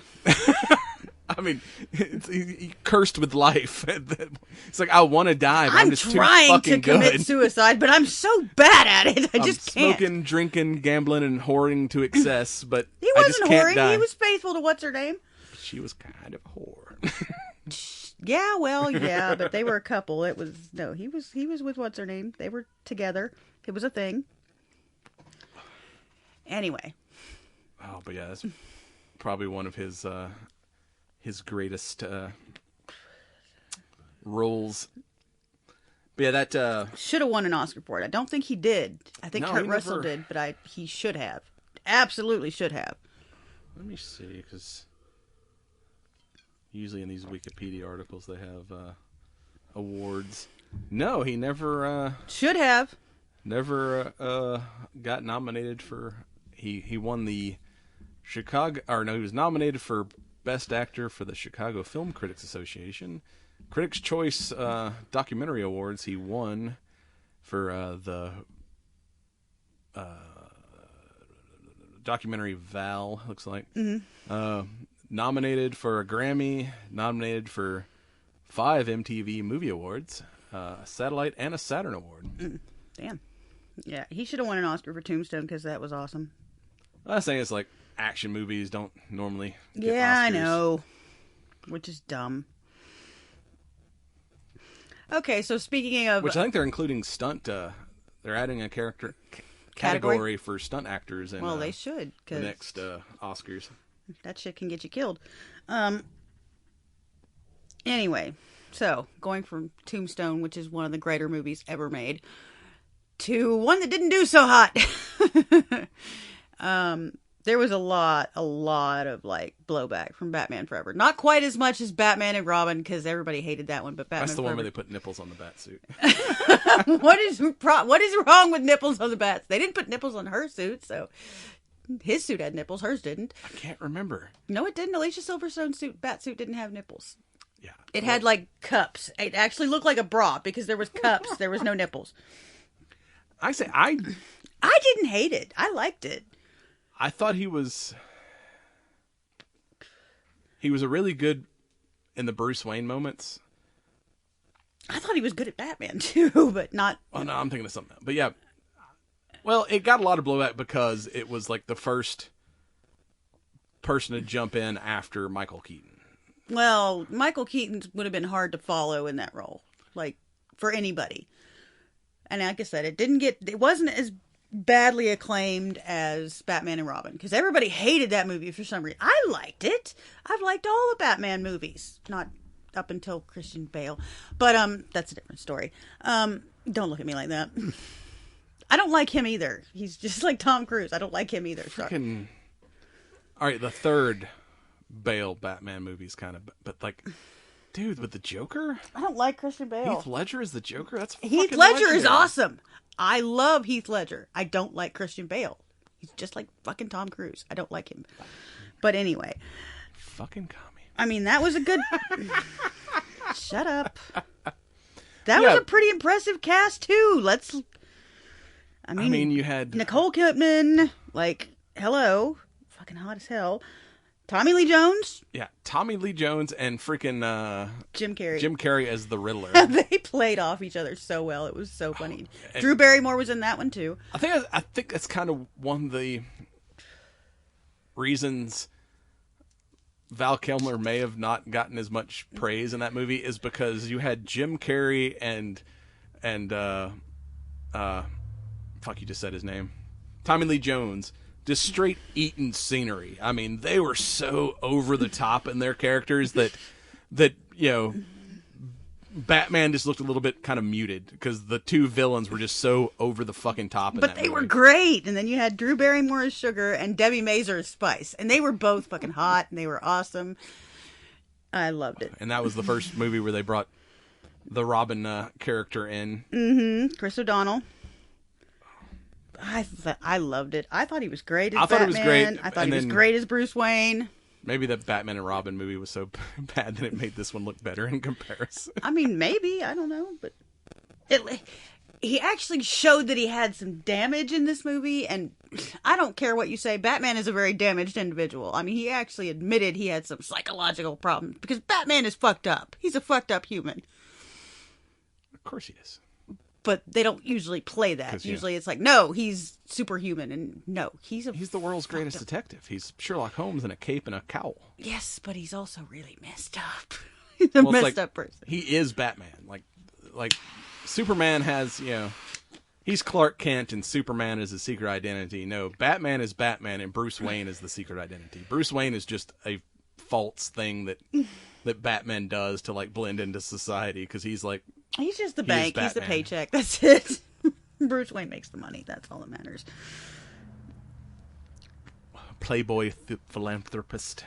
S2: I mean, he cursed with life. It's like, I want to die, but I'm just
S5: trying
S2: too fucking
S5: to commit suicide, but I'm so bad at it. I just can't.
S2: Smoking, drinking, gambling, and whoring to excess, but
S5: he
S2: I
S5: wasn't
S2: just can't
S5: whoring.
S2: die.
S5: He was faithful to what's her name.
S2: She was kind of a whore.
S5: Yeah, well, yeah, but they were a couple. He was with what's her name. They were together. It was a thing. Anyway.
S2: Oh, but yeah, that's probably one of his greatest roles. But yeah, that
S5: should have won an Oscar for it. I don't think he did. I think Kurt Russell did, but he should have. Absolutely should have.
S2: Let me see, because usually in these Wikipedia articles they have awards. No, he never
S5: should have.
S2: Never got nominated for. He won the Chicago, or no, he was nominated for Best Actor for the Chicago Film Critics Association. Critics' Choice Documentary Awards, he won for the documentary Val, looks like. Mm-hmm. Nominated for a Grammy, nominated for 5 MTV Movie Awards, a Satellite, and a Saturn Award.
S5: Damn. Yeah, he should have won an Oscar for Tombstone because that was awesome.
S2: I think it's like action movies don't normally get
S5: Yeah,
S2: Oscars.
S5: I know. Which is dumb. Okay, so speaking of...
S2: Which I think they're including stunt... they're adding a category for stunt actors in
S5: they should,
S2: the next Oscars.
S5: That shit can get you killed. Anyway, so going from Tombstone, which is one of the greater movies ever made, to one that didn't do so hot. There was a lot of like blowback from Batman Forever. Not quite as much as Batman and Robin because everybody hated that one. But Batman
S2: That's the
S5: Forever.
S2: one where they put nipples on the bat suit.
S5: What is wrong with nipples on the bats? They didn't put nipples on her suit, so his suit had nipples. Hers didn't.
S2: I can't remember.
S5: No, it didn't. Alicia Silverstone's bat suit didn't have nipples.
S2: Yeah,
S5: it had like cups. It actually looked like a bra because there was cups. There was no nipples.
S2: I
S5: didn't hate it. I liked it.
S2: I thought he was a really good in the Bruce Wayne moments.
S5: I thought he was good at Batman too, but not.
S2: Oh no, I'm thinking of something else. But yeah, well, it got a lot of blowback because it was like the first person to jump in after Michael Keaton.
S5: Well, Michael Keaton would have been hard to follow in that role, like for anybody. And like I said, it wasn't as badly acclaimed as Batman and Robin, because everybody hated that movie for some reason. I liked it. I've liked all the Batman movies, not up until Christian Bale, but that's a different story. Don't look at me like that. I don't like him either. He's just like Tom Cruise. I don't like him either. Sorry.
S2: All right, the third Bale Batman movie's kind of, but like, dude, with the Joker,
S5: I don't like Christian Bale.
S2: Heath Ledger is the Joker. That's
S5: Heath
S2: fucking
S5: Ledger is
S2: legendary.
S5: awesome. I love Heath Ledger. I don't like Christian Bale. He's just like fucking Tom Cruise. I don't like him. But anyway.
S2: Fucking commie.
S5: I mean, that was a good... Shut up. That was a pretty impressive cast, too. I mean,
S2: you had...
S5: Nicole Kidman, like, hello. Fucking hot as hell. Tommy Lee Jones.
S2: Yeah, Tommy Lee Jones and freaking
S5: Jim Carrey.
S2: Jim Carrey as the Riddler.
S5: They played off each other so well. It was so funny. Drew Barrymore was in that one too.
S2: I think that's kind of one of the reasons Val Kilmer may have not gotten as much praise in that movie, is because you had Jim Carrey and fuck, you just said his name, Tommy Lee Jones. Just straight eating scenery. I mean, they were so over the top in their characters that you know, Batman just looked a little bit kind of muted because the two villains were just so over the fucking top.
S5: But they were great. And then you had Drew Barrymore as Sugar and Debbie Mazur as Spice, and they were both fucking hot and they were awesome. I loved it.
S2: And that was the first movie where they brought the Robin character in.
S5: Mm-hmm. Chris O'Donnell. I loved it. I thought he was great as
S2: Batman.
S5: It was great. I thought he was great as Bruce Wayne.
S2: Maybe that Batman and Robin movie was so bad that it made this one look better in comparison.
S5: I mean, maybe. I don't know. But he actually showed that he had some damage in this movie. And I don't care what you say. Batman is a very damaged individual. I mean, he actually admitted he had some psychological problems. Because Batman is fucked up. He's a fucked up human.
S2: Of course he is.
S5: But they don't usually play that. Usually it's like, no, he's superhuman. And no, he's the world's
S2: greatest detective. He's Sherlock Holmes in a cape and a cowl.
S5: Yes, but he's also really messed up. He's a messed up person.
S2: He is Batman. Like Superman has, you know, he's Clark Kent and Superman is his secret identity. No, Batman is Batman and Bruce Wayne is the secret identity. Bruce Wayne is just a false thing that Batman does to like blend into society, because he's just the bank. He's the paycheck. That's it. Bruce Wayne makes the money. That's all that matters. Playboy philanthropist.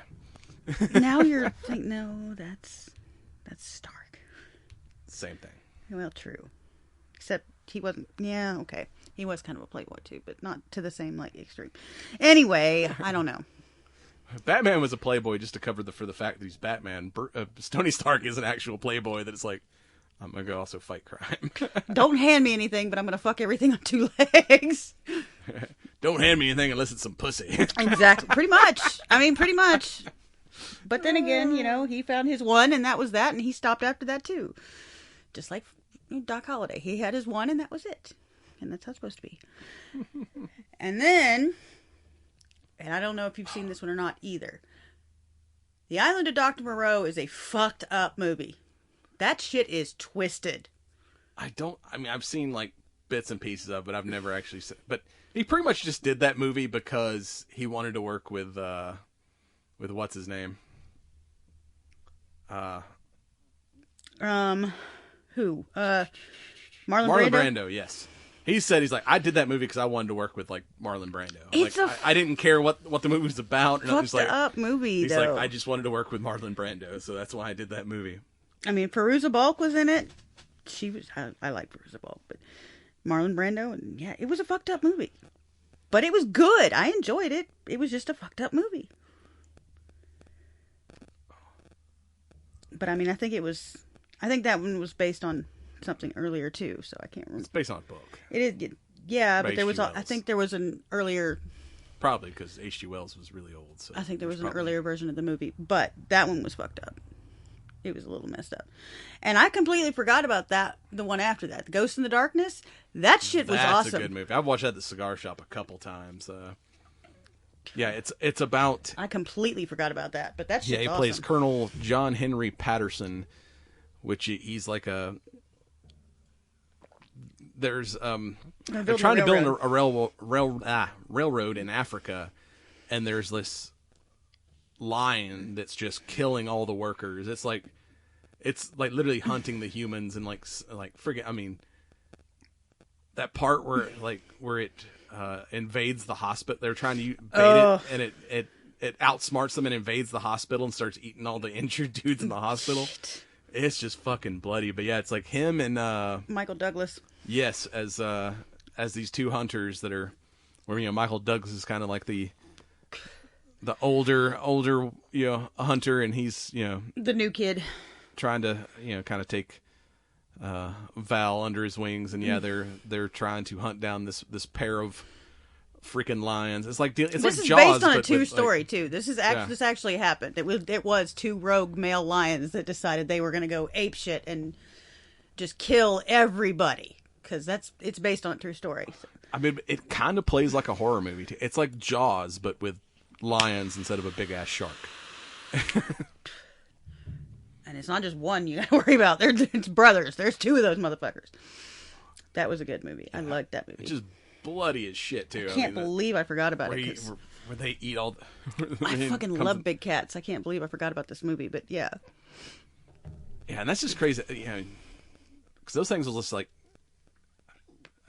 S5: Now you're thinking, no, that's Stark.
S2: Same thing.
S5: Well, true. Except he wasn't. Yeah, okay. He was kind of a playboy too, but not to the same like extreme. Anyway, I don't know.
S2: Batman was a playboy just to cover for the fact that he's Batman. Tony Stark is an actual playboy that it's like, I'm going to go also fight crime.
S5: Don't hand me anything, but I'm going to fuck everything on two legs.
S2: Don't hand me anything unless it's some pussy.
S5: Exactly. Pretty much. I mean, pretty much. But then again, you know, he found his one and that was that, and he stopped after that too. Just like Doc Holliday. He had his one and that was it. And that's how it's supposed to be. And then, and I don't know if you've seen this one or not either, The Island of Dr. Moreau is a fucked up movie. That shit is twisted.
S2: I've seen like bits and pieces of it. I've never actually seen, but he pretty much just did that movie because he wanted to work with what's his name?
S5: Who? Marlon
S2: Brando, yes. He said, he's like, I did that movie because I wanted to work with like Marlon Brando. I didn't care what the movie was about.
S5: Fucked up movie,
S2: he's
S5: though.
S2: like, I just wanted to work with Marlon Brando, so that's why I did that movie.
S5: I mean, Fairuza Balk was in it. I like Fairuza Balk, but Marlon Brando, and yeah, it was a fucked up movie. But it was good. I enjoyed it. It was just a fucked up movie. But I mean, I think that one was based on something earlier too, so I can't remember.
S2: It's based on a book.
S5: It is, yeah, but there was,
S2: Wells.
S5: I think there was an earlier.
S2: Probably because H.G. Wells was really old. So
S5: I think there was an earlier version of the movie, but that one was fucked up. It was a little messed up. And I completely forgot about that, the one after that. The Ghost in the Darkness. That shit was awesome.
S2: That's a good movie. I've watched that at the cigar shop a couple times. Yeah, it's about...
S5: I completely forgot about that, but that shit's awesome.
S2: Yeah, he plays Colonel John Henry Patterson, which he's like there's they're
S5: building
S2: trying
S5: a
S2: to build a railroad in Africa, and there's this lion that's just killing all the workers. It's like literally hunting the humans and like friggin'. I mean, that part where it invades the hospital. They're trying to bait it, and it outsmarts them and invades the hospital and starts eating all the injured dudes in the hospital.
S5: Shit.
S2: It's just fucking bloody. But yeah, it's like him and
S5: Michael Douglas.
S2: yes, as these two hunters that are, where Michael Douglas is kind of like the older hunter, and he's
S5: The new kid.
S2: trying to kind of take Val under his wings, and they're trying to hunt down this pair of freaking lions. It's like
S5: This
S2: like
S5: is
S2: Jaws,
S5: based on a
S2: but
S5: true
S2: with,
S5: story too. This is this actually happened. It was two rogue male lions that decided they were going to go ape shit and just kill everybody, because it's based on a true story. So.
S2: I mean, it kind of plays like a horror movie too. It's like Jaws, but with lions instead of a big ass shark.
S5: And it's not just one you got to worry about. It's brothers. There's two of those motherfuckers. That was a good movie. I liked that movie.
S2: It's just bloody as shit too.
S5: I can't believe I forgot about
S2: where,
S5: it. 'Cause
S2: where they eat all.
S5: I fucking love big cats. I can't believe I forgot about this movie. But yeah,
S2: and that's just crazy. Because those things will just like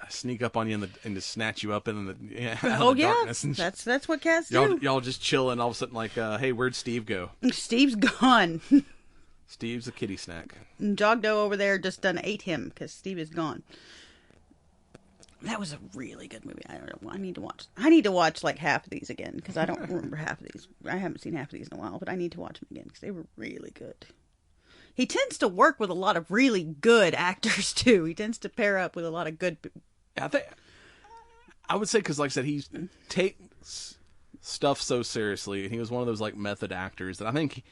S2: sneak up on you and just snatch you up in the darkness. And
S5: that's what cats do.
S2: y'all just chilling. All of a sudden, like, hey, where'd Steve go?
S5: Steve's gone.
S2: Steve's a kitty snack.
S5: And Jogdo over there just done ate him because Steve is gone. That was a really good movie. I don't know. I need to watch like half of these again, because I don't remember half of these. I haven't seen half of these in a while, but I need to watch them again because they were really good. He tends to work with a lot of really good actors too. He tends to pair up with a lot of good.
S2: I think I would say, because like I said, he takes stuff so seriously, and he was one of those like method actors that I think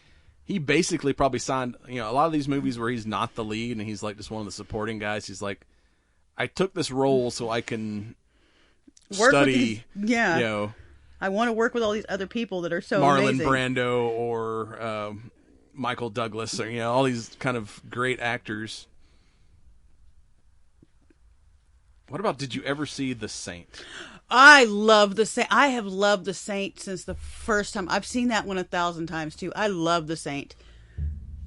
S2: he basically probably signed. A lot of these movies where he's not the lead and he's like just one of the supporting guys. He's like, I took this role so I can study.
S5: I want to work with all these other people that are so
S2: Marlon
S5: amazing.
S2: Brando or Michael Douglas, or all these kind of great actors. What about, did you ever see The Saint?
S5: I love The Saint. I have loved The Saint since the first time. I've seen that one 1,000 times too. I love The Saint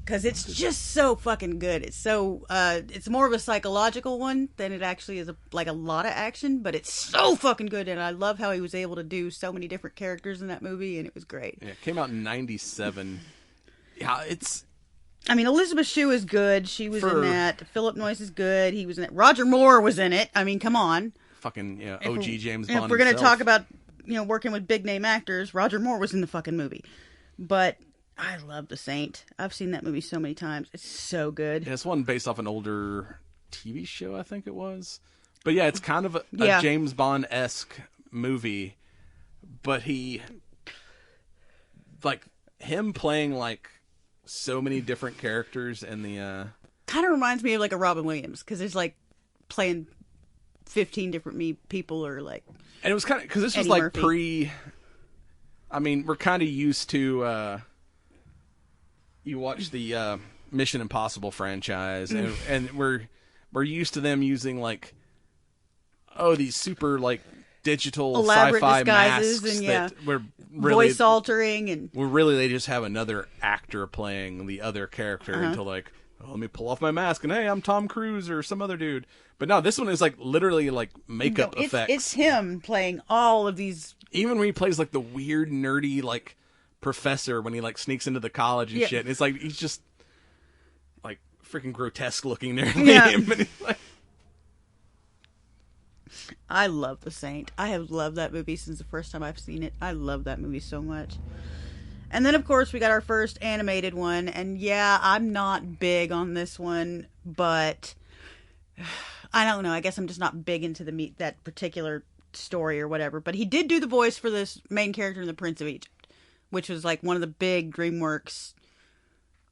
S5: because it's just so fucking good. It's so it's more of a psychological one than it actually is a lot of action, but it's so fucking good, and I love how he was able to do so many different characters in that movie, and it was great.
S2: Yeah, it came out in 1997. Yeah, it's.
S5: I mean, Elizabeth Shue is good. She was in that. Philip Noyce is good. He was in it. Roger Moore was in it. I mean, come on.
S2: Fucking OG James Bond.
S5: If we're going to
S2: himself.
S5: talk about working with big name actors, Roger Moore was in the fucking movie. But I love The Saint. I've seen that movie so many times. It's so good.
S2: Yeah, it's one based off an older TV show, I think it was. But yeah, it's kind of a James Bond-esque movie. But him playing like so many different characters, and the
S5: kind of reminds me of like a Robin Williams, because there's like playing 15 different people, or like.
S2: And it was kind of, because this was
S5: Eddie
S2: like
S5: Murphy.
S2: I mean, we're kind of used to. You watch the Mission Impossible franchise, and we're used to them using like, these super like digital
S5: elaborate
S2: sci-fi
S5: disguises,
S2: masks
S5: and
S2: that we're really
S5: voice altering, and
S2: they just have another actor playing the other character until like, let me pull off my mask and hey, I'm Tom Cruise or some other dude. But no, this one is like literally like makeup effects.
S5: It's him playing all of these.
S2: Even when he plays like the weird nerdy like professor when he like sneaks into the college and shit, and it's like he's just like freaking grotesque looking there.
S5: Yeah.
S2: But he's like,
S5: I love The Saint. I have loved that movie since the first time I've seen it. I love that movie so much. And then, of course, we got our first animated one. And yeah, I'm not big on this one, but I don't know. I guess I'm just not big into that particular story or whatever. But he did do the voice for this main character in The Prince of Egypt, which was like one of the big DreamWorks,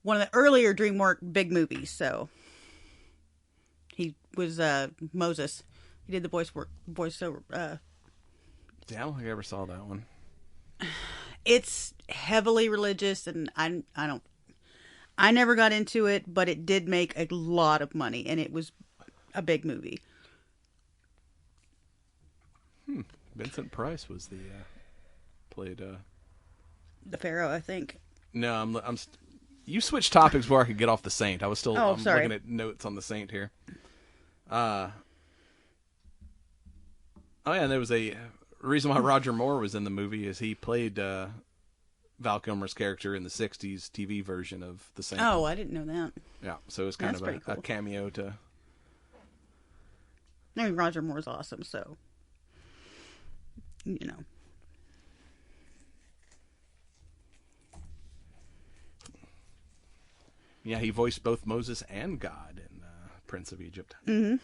S5: one of the earlier DreamWorks big movies. So he was Moses. He did the voiceover.
S2: yeah, I don't think I ever saw that one.
S5: It's heavily religious, and I never got into it, but it did make a lot of money, and it was a big movie.
S2: Vincent Price was the played.
S5: The Pharaoh, I think.
S2: No, you switched topics before I could get off the Saint. I was still
S5: I'm sorry.
S2: looking at notes on the Saint here. Oh yeah, there was a reason why Roger Moore was in the movie is he played Val Kilmer's character in the '60s TV version of the Saint.
S5: Oh, I didn't know that.
S2: Yeah, so it was kind
S5: That's
S2: of
S5: pretty
S2: a
S5: cool.
S2: cameo to.
S5: I mean, Roger Moore's awesome, so you know.
S2: Yeah, he voiced both Moses and God in Prince of Egypt.
S5: Mm-hmm.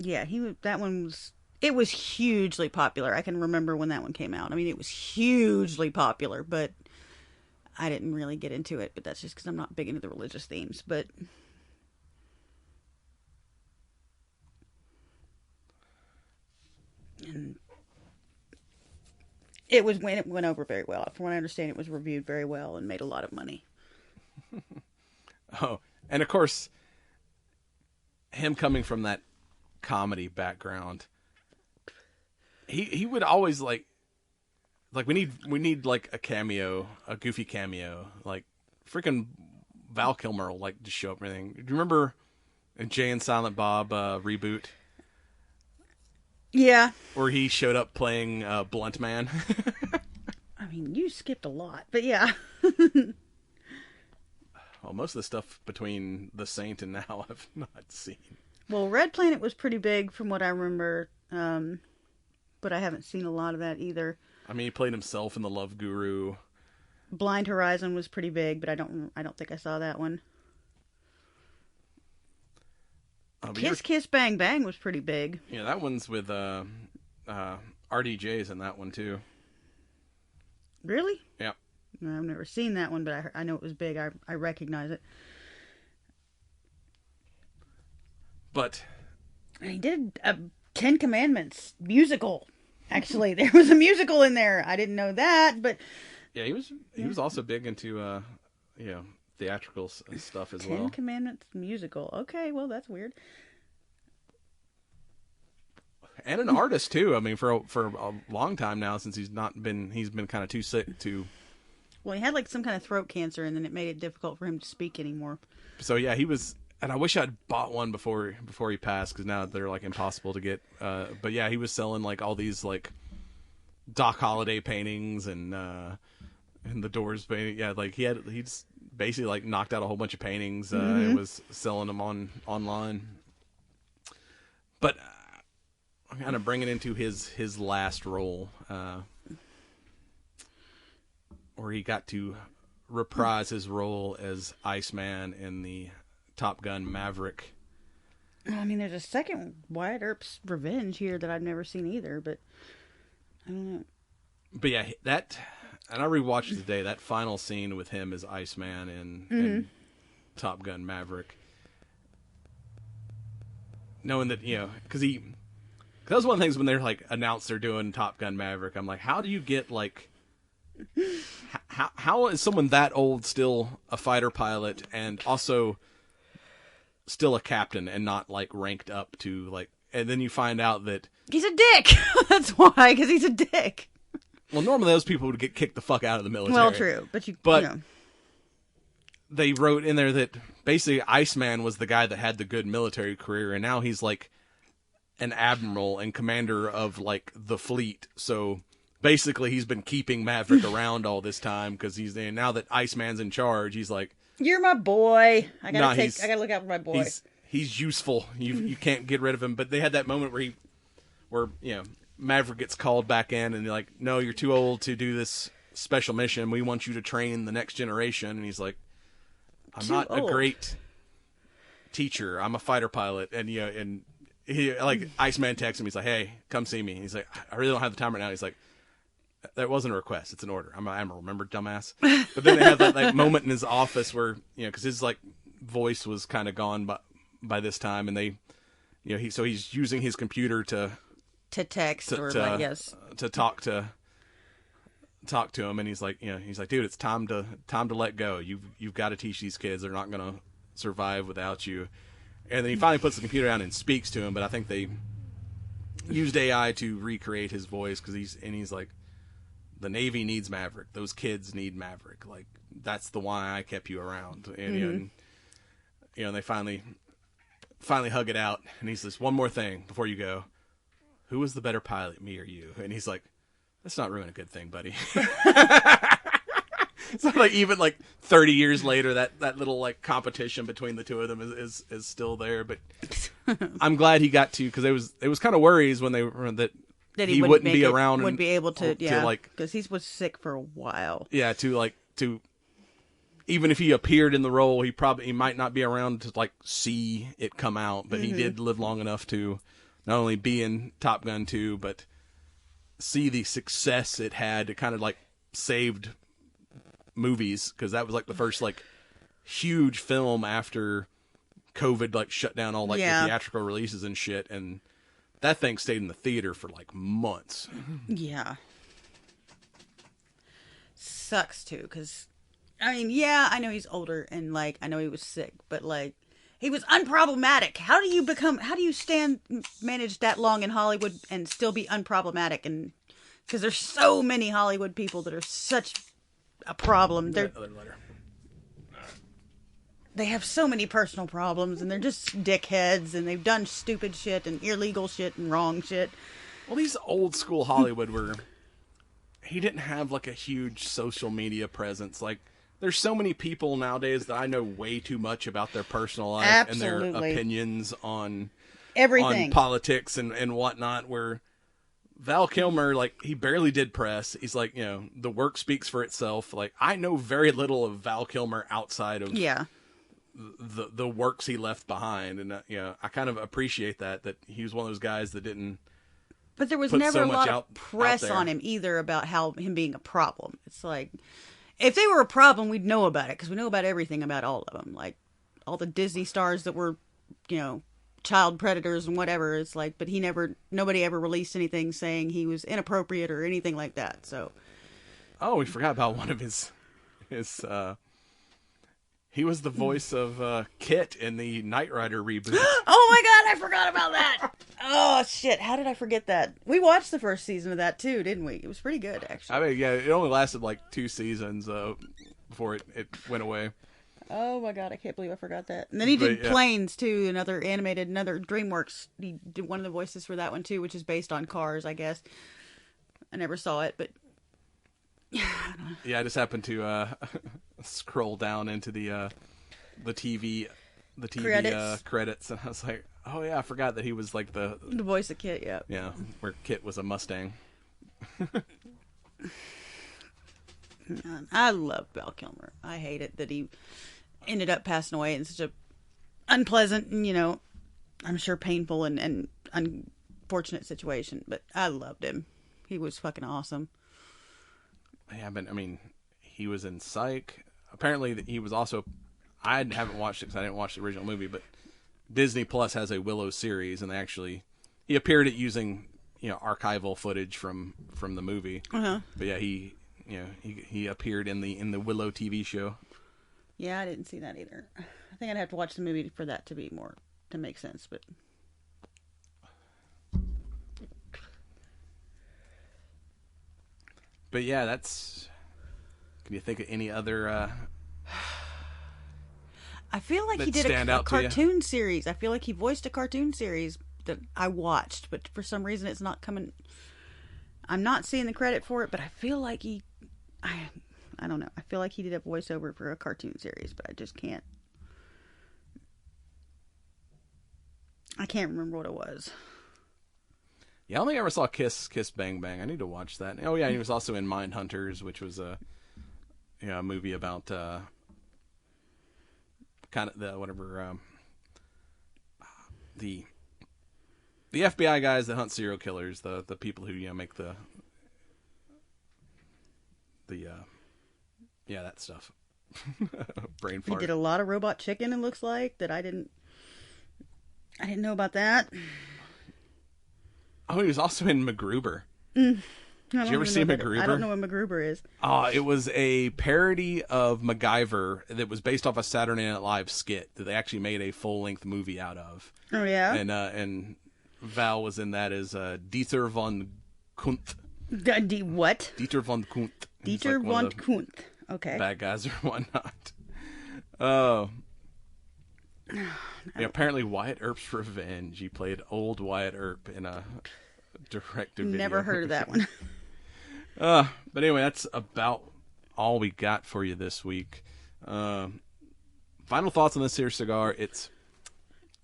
S5: Yeah, it was hugely popular. I can remember when that one came out. I mean, it was hugely popular, but I didn't really get into it. But that's just because I'm not big into the religious themes. But and it went over very well. From what I understand, it was reviewed very well and made a lot of money.
S2: Oh, and of course, him coming from that comedy background, he would always like we need like a cameo, a goofy cameo, like freaking Val Kilmer will like just show up and everything. Do you remember Jay and Silent Bob reboot?
S5: Yeah.
S2: Where he showed up playing Blunt Man.
S5: I mean, you skipped a lot, but yeah.
S2: Well, most of the stuff between The Saint and now I've not seen.
S5: Well, Red Planet was pretty big from what I remember, but I haven't seen a lot of that either.
S2: I mean, he played himself in The Love Guru.
S5: Blind Horizon was pretty big, but I don't think I saw that one. Kiss Bang Bang was pretty big.
S2: Yeah, that one's with RDJ's in that one too.
S5: Really?
S2: Yeah.
S5: I've never seen that one, but I know it was big. I recognize it.
S2: But
S5: And he did a 10 Commandments musical. Actually, there was a musical in there. I didn't know that, but
S2: yeah, he was also big into theatrical stuff as well.
S5: 10 Commandments musical. Okay, well, that's weird.
S2: And an artist too. I mean, for a long time now, since he's been kind of too sick to.
S5: Well, he had like some kind of throat cancer, and then it made it difficult for him to speak anymore.
S2: So yeah, he was, and I wish I'd bought one before he passed, because now they're like impossible to get. But yeah, he was selling like all these like Doc Holliday paintings and the Doors painting. Yeah, like he just basically like knocked out a whole bunch of paintings and was selling them online. But I'm kind of bringing into his last role, where he got to reprise his role as Iceman in the Top Gun Maverick.
S5: I mean, there's a second Wyatt Earp's Revenge here that I've never seen either, but I don't know.
S2: But yeah, that, and I rewatched it today, that final scene with him as Iceman in Top Gun Maverick. Knowing that, because that was one of the things when they're like announced they're doing Top Gun Maverick. I'm like, how do you get like, how is someone that old still a fighter pilot and also still a captain and not like ranked up to like, and then you find out that
S5: he's a dick. That's why, because he's a dick.
S2: Well, normally those people would get kicked the fuck out of the military.
S5: Well, true, but you know.
S2: They wrote in there that basically Iceman was the guy that had the good military career, and now he's like an admiral and commander of like the fleet. So basically, he's been keeping Maverick around all this time because now that Iceman's in charge, he's like,
S5: "You're my boy. I gotta look out for my boy.
S2: He's useful. You can't get rid of him." But they had that moment where Maverick gets called back in, and they're like, "No, you're too old to do this special mission. We want you to train the next generation." And he's like, "I'm not a great teacher. I'm a fighter pilot." And and he like Iceman texts him. He's like, "Hey, come see me." And he's like, "I really don't have the time right now." He's like, "That wasn't a request. It's an order. I'm a admiral. Remember, dumbass." But then they have that like moment in his office where because his like voice was kind of gone by this time, and they he's using his computer to
S5: text to
S2: talk to him, and he's like, "Dude, it's time to let go. You've got to teach these kids. They're not gonna survive without you." And then he finally puts the computer down and speaks to him, but I think they used AI to recreate his voice because he's like, the Navy needs Maverick. Those kids need Maverick. Like, that's the why I kept you around. And, and they finally hug it out. And he says, one more thing before you go. Who was the better pilot, me or you? And he's like, let's not ruin a good thing, buddy. So like even like 30 years later, that little like competition between the two of them is still there. But I'm glad he got to, because it was kind of worries when they were that he wouldn't be around,
S5: wouldn't be able to
S2: like,
S5: because he was sick for a while.
S2: Yeah, to even if he appeared in the role, he might not be around to like see it come out. But he did live long enough to not only be in Top Gun 2, but see the success it had to kind of like saved movies, because that was like the first like huge film after COVID like shut down all like the theatrical releases and shit, and that thing stayed in the theater for like months.
S5: Yeah. Sucks too, because I mean, yeah, I know he's older and like I know he was sick, but like he was unproblematic. How do you manage that long in Hollywood and still be unproblematic? And because there's so many Hollywood people that are such a problem. They have so many personal problems, and they're just dickheads, and they've done stupid shit and illegal shit and wrong shit.
S2: Well, these old school Hollywood he didn't have like a huge social media presence. Like, there's so many people nowadays that I know way too much about their personal life and their opinions on
S5: everything,
S2: on politics and whatnot, where Val Kilmer, like, he barely did press. He's like, the work speaks for itself. Like, I know very little of Val Kilmer outside of the works he left behind. And, I kind of appreciate that he was one of those guys that didn't.
S5: But there was never a lot of press on him either about him being a problem. It's like, if they were a problem, we'd know about it, because we know about everything about all of them. Like, all the Disney stars that were, child predators and whatever. It's like, but nobody ever released anything saying he was inappropriate or anything like that. So,
S2: we forgot about one of his he was the voice of Kit in the Knight Rider reboot.
S5: Oh my god, I forgot about that. Oh shit, how did I forget that? We watched the first season of that too, didn't we? It was pretty good, actually.
S2: I mean, yeah, it only lasted like 2 seasons before it went away.
S5: Oh my god, I can't believe I forgot that. And then he did Planes too, another DreamWorks. He did one of the voices for that one too, which is based on Cars, I guess. I never saw it, but
S2: yeah, I just happened to scroll down into the TV credits, and I was like, oh yeah, I forgot that he was like the
S5: voice of Kit.
S2: Yeah, where Kit was a Mustang.
S5: I love Val Kilmer. I hate it that he ended up passing away in such a unpleasant and, I'm sure painful and unfortunate situation. But I loved him. He was fucking awesome.
S2: Yeah, but I mean, he was in Psych. Apparently, he was also. I haven't watched it because I didn't watch the original movie, but Disney Plus has a Willow series, and he appeared at using archival footage from the movie.
S5: Uh-huh.
S2: But yeah, he appeared in the Willow TV show.
S5: Yeah, I didn't see that either. I think I'd have to watch the movie for that to make sense.
S2: But yeah, that's. Can you think of any other?
S5: I feel like he did a cartoon series. I feel like he voiced a cartoon series that I watched, but for some reason it's not coming. I'm not seeing the credit for it, but I feel like I don't know. I feel like he did a voiceover for a cartoon series, but I just can't. I can't remember what it was.
S2: Yeah, I don't think I ever saw Kiss Bang Bang. I need to watch that. Oh yeah, he was also in Mindhunters, which was a movie about kind of the whatever the FBI guys that hunt serial killers, the people who make the that stuff. Brain fart.
S5: He did a lot of Robot Chicken. It looks like that. I didn't know about that.
S2: Oh, he was also in MacGruber. Did you ever see MacGruber?
S5: I don't know what MacGruber is.
S2: It was a parody of MacGyver that was based off a Saturday Night Live skit that they actually made a full-length movie out of.
S5: Oh, yeah?
S2: And Val was in that as Dieter von Kunt.
S5: What?
S2: Dieter von Kunt.
S5: Dieter von Kunt. Okay.
S2: Bad guys or whatnot. Oh. Apparently Wyatt Earp's Revenge. He played old Wyatt Earp in a direct-to-video.
S5: Never heard of that one.
S2: But anyway, that's about all we got for you this week. Final thoughts on this here cigar. It's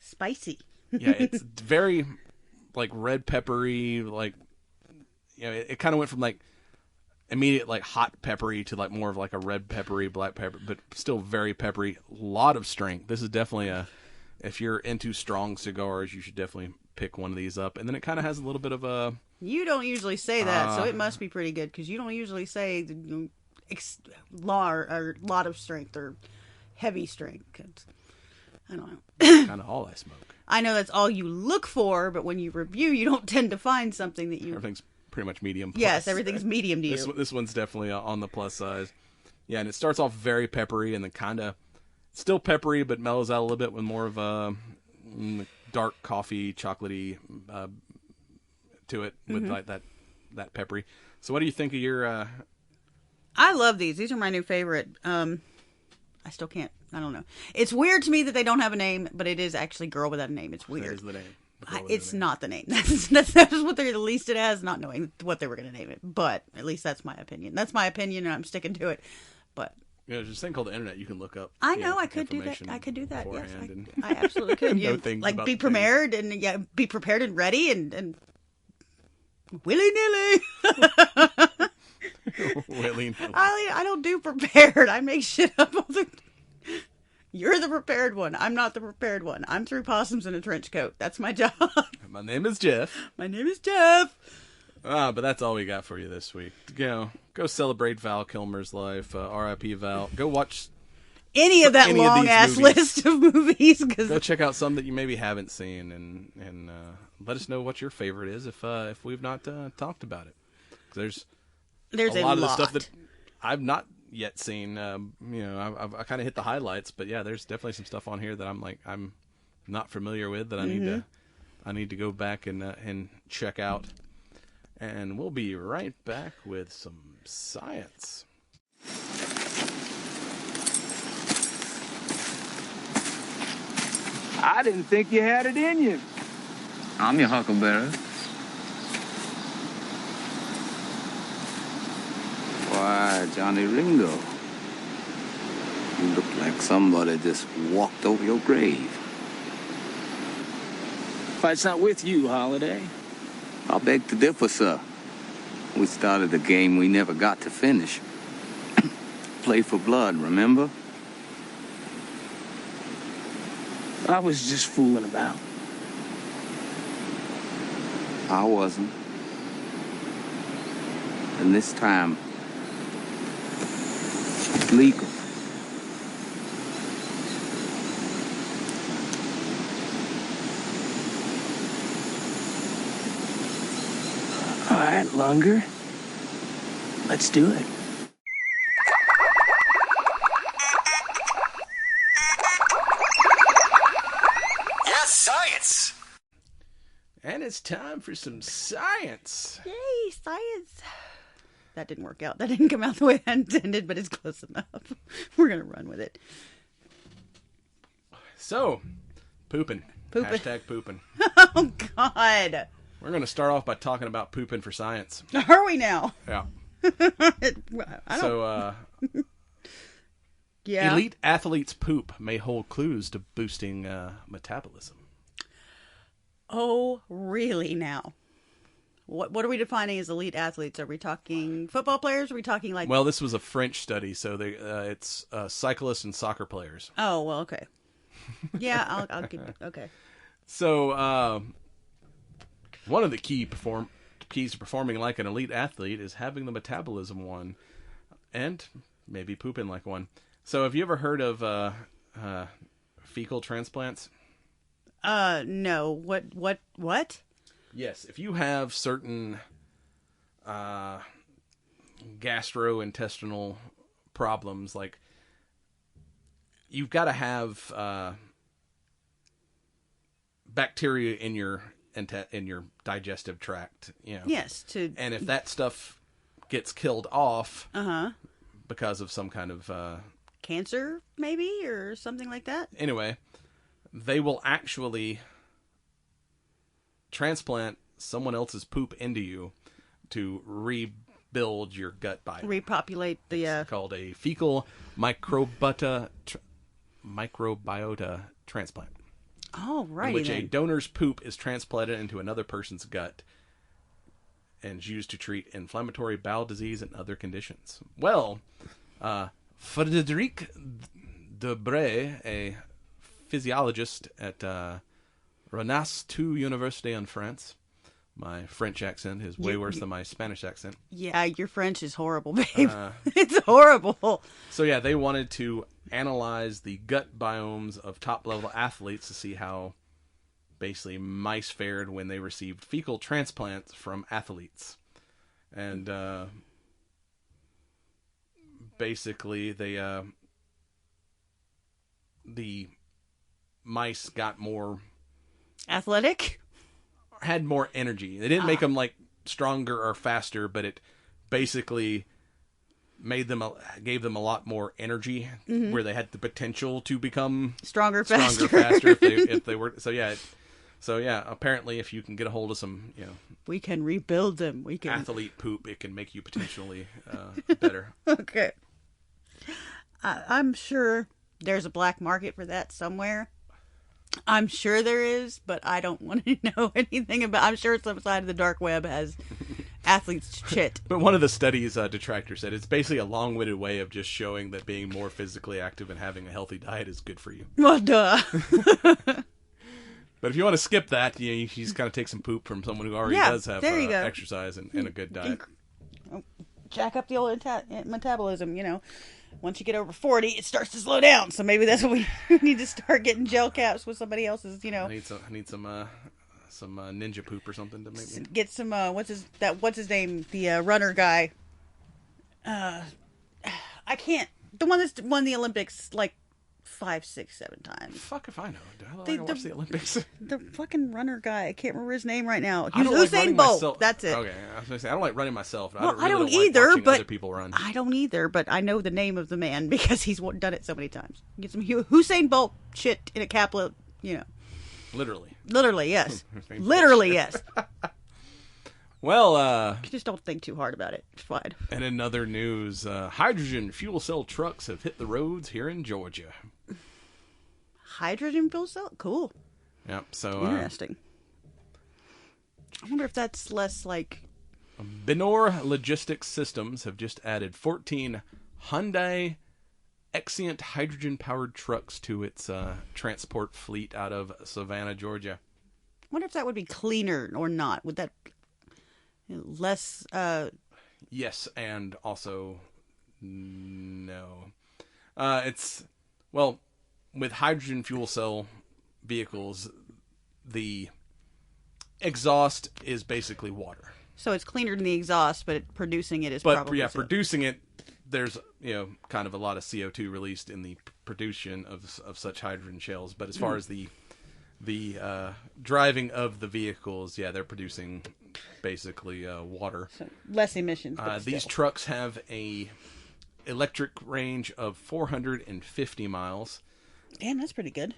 S5: spicy.
S2: Yeah, it's very like red peppery, like, you know, it kind of went from like immediate like hot peppery to like more of like a red peppery, black pepper, but still very peppery. A lot of strength. This is definitely if you're into strong cigars, you should definitely pick one of these up. And then it kind of has a little bit of a...
S5: You don't usually say that, so it must be pretty good, because you don't usually say lot of strength or heavy strength. 'Cause I don't know.
S2: kind of all I smoke.
S5: I know that's all you look for, but when you review, you don't tend to find something that you...
S2: Everything's pretty much medium plus.
S5: Yes, everything's medium to you.
S2: This one's definitely on the plus size. Yeah, and it starts off very peppery and then kind of still peppery, but mellows out a little bit with more of a dark coffee, chocolatey to it with like that peppery. So what do you think of your...
S5: I love these. These are my new favorite. I still can't. I don't know. It's weird to me that they don't have a name, but it is actually Girl Without a Name. It's weird.
S2: That is the name.
S5: It's not the name. That's what they released it as, not knowing what they were going to name it. But at least that's my opinion. That's my opinion, and I'm sticking to it. But
S2: there's this thing called the internet. You can look up.
S5: I know. I could do that. Yes, I absolutely could.
S2: Know
S5: be prepared and be prepared and ready and willy nilly.
S2: Willy-nilly.
S5: I don't do prepared. I make shit up all the... You're the prepared one. I'm not the prepared one. I'm through possums in a trench coat. That's my job.
S2: My name is Jeff.
S5: My name is Jeff.
S2: But that's all we got for you this week. Go celebrate Val Kilmer's life. R.I.P. Val. Go watch
S5: any of that long-ass list of movies.
S2: Go check out some that you maybe haven't seen and let us know what your favorite is if we've not talked about it. There's a lot of the stuff that I've not yet seen. I kind of hit the highlights, but yeah, there's definitely some stuff on here that I'm not familiar with that I need to go back and check out. And we'll be right back with some science.
S7: I didn't think you had it in you.
S8: I'm your huckleberry. Why, Johnny Ringo, you look like somebody just walked over your grave.
S7: Fight's not with you, Holiday.
S8: I beg to differ, sir. We started a game we never got to finish. Play for blood, remember?
S7: I was just fooling about.
S8: I wasn't. And this time, it's legal.
S7: All right, Lunger. Let's do it.
S6: Yes, science!
S2: And it's time for some science.
S5: Yay, science. That didn't work out. That didn't come out the way I intended, but it's close enough. We're going to run with it.
S2: So, pooping.
S5: Pooping.
S2: Hashtag pooping.
S5: Oh, God.
S2: We're going to start off by talking about pooping for science.
S5: Are we now?
S2: Yeah.
S5: Yeah.
S2: Elite athletes' poop may hold clues to boosting metabolism.
S5: Oh, really now? What are we defining as elite athletes? Are we talking football players? Are we talking like...
S2: Well, this was a French study, so it's cyclists and soccer players.
S5: Oh, well, okay. Yeah, I'll keep it. Okay.
S2: So, one of the keys to performing like an elite athlete is having the metabolism one, and maybe pooping like one. So, have you ever heard of fecal transplants?
S5: No. What?
S2: Yes, if you have certain gastrointestinal problems. Like, you've got to have bacteria in your digestive tract, you know.
S5: Yes,
S2: and if that stuff gets killed off because of some kind of
S5: cancer, maybe, or something like that.
S2: Anyway, they will actually transplant someone else's poop into you to rebuild your gut biome.
S5: Repopulate the...
S2: It's called a fecal microbiota transplant.
S5: Oh, right.
S2: In which a donor's poop is transplanted into another person's gut and is used to treat inflammatory bowel disease and other conditions. Well, Frédéric Debray, a physiologist at Rennes 2 University in France. My French accent is way worse than my Spanish accent.
S5: Yeah, your French is horrible, babe. It's horrible.
S2: So yeah, they wanted to analyze the gut biomes of top-level athletes to see how basically mice fared when they received fecal transplants from athletes. And basically the mice got more
S5: athletic,
S2: had more energy. They didn't make them like stronger or faster, but it basically gave them a lot more energy, where they had the potential to become
S5: stronger, faster
S2: if they were. So yeah, apparently if you can get a hold of some, you know,
S5: we can rebuild them. We can
S2: athlete poop. It can make you potentially better.
S5: Okay. I'm sure there's a black market for that somewhere. I'm sure there is, but I don't want to know anything about. I'm sure some side of the dark web has athletes shit.
S2: But one of the studies detractor said it's basically a long-winded way of just showing that being more physically active and having a healthy diet is good for you.
S5: Well, duh.
S2: But if you want to skip that, you just kind of take some poop from someone who already does have exercise and a good diet.
S5: Jack up the old metabolism, you know. Once you get over 40, it starts to slow down. So maybe that's what we need to start getting gel caps with somebody else's, you know.
S2: I need some ninja poop or something to make me
S5: get some. What's his name? The runner guy. I can't. The one that's won the Olympics like 5, 6, 7 times.
S2: Fuck if I know. I don't watch the Olympics.
S5: The fucking runner guy. I can't remember his name right now.
S2: Usain
S5: Bolt. That's it.
S2: Okay, I was gonna say I don't like running myself.
S5: Well,
S2: I don't either. But other people run.
S5: I don't either. But I know the name of the man because he's done it so many times. Get some Usain Bolt shit in a caplet. You know. Literally, yes. Literally, yes.
S2: Well,
S5: just don't think too hard about it. It's fine.
S2: And in other news, hydrogen fuel cell trucks have hit the roads here in Georgia.
S5: Hydrogen fuel cell? Cool.
S2: Yep. So
S5: interesting. I wonder if that's less like.
S2: Benor Logistics Systems have just added 14 Hyundai Exient hydrogen-powered trucks to its transport fleet out of Savannah, Georgia.
S5: I wonder if that would be cleaner or not. Would that less?
S2: Yes, and also no. It's with hydrogen fuel cell vehicles, the exhaust is basically water.
S5: So it's cleaner than the exhaust, but producing it is probably...
S2: But producing it, there's kind of a lot of CO2 released in the production of such hydrogen shells. But as far as the driving of the vehicles, they're producing basically water.
S5: So less emissions.
S2: These trucks have a electric range of 450 miles.
S5: Damn, that's pretty good.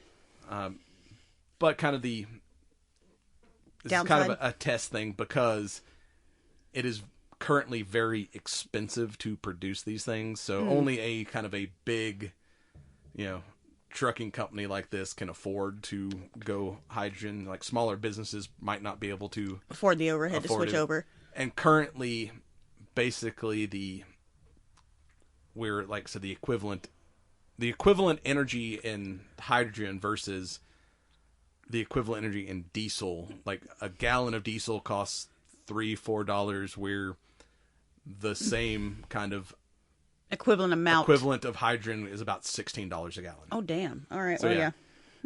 S2: But kind of this
S5: downside?
S2: is kind of a test thing because it is currently very expensive to produce these things. So only a kind of a big, trucking company like this can afford to go hydrogen. Like smaller businesses might not be able to
S5: afford the overhead to switch over.
S2: And currently, basically the equivalent energy in hydrogen versus the equivalent energy in diesel. Like a gallon of diesel costs $3-4, where the same kind of
S5: equivalent of
S2: hydrogen is about $16 a gallon.
S5: Oh, damn. All right.
S2: So,
S5: yeah.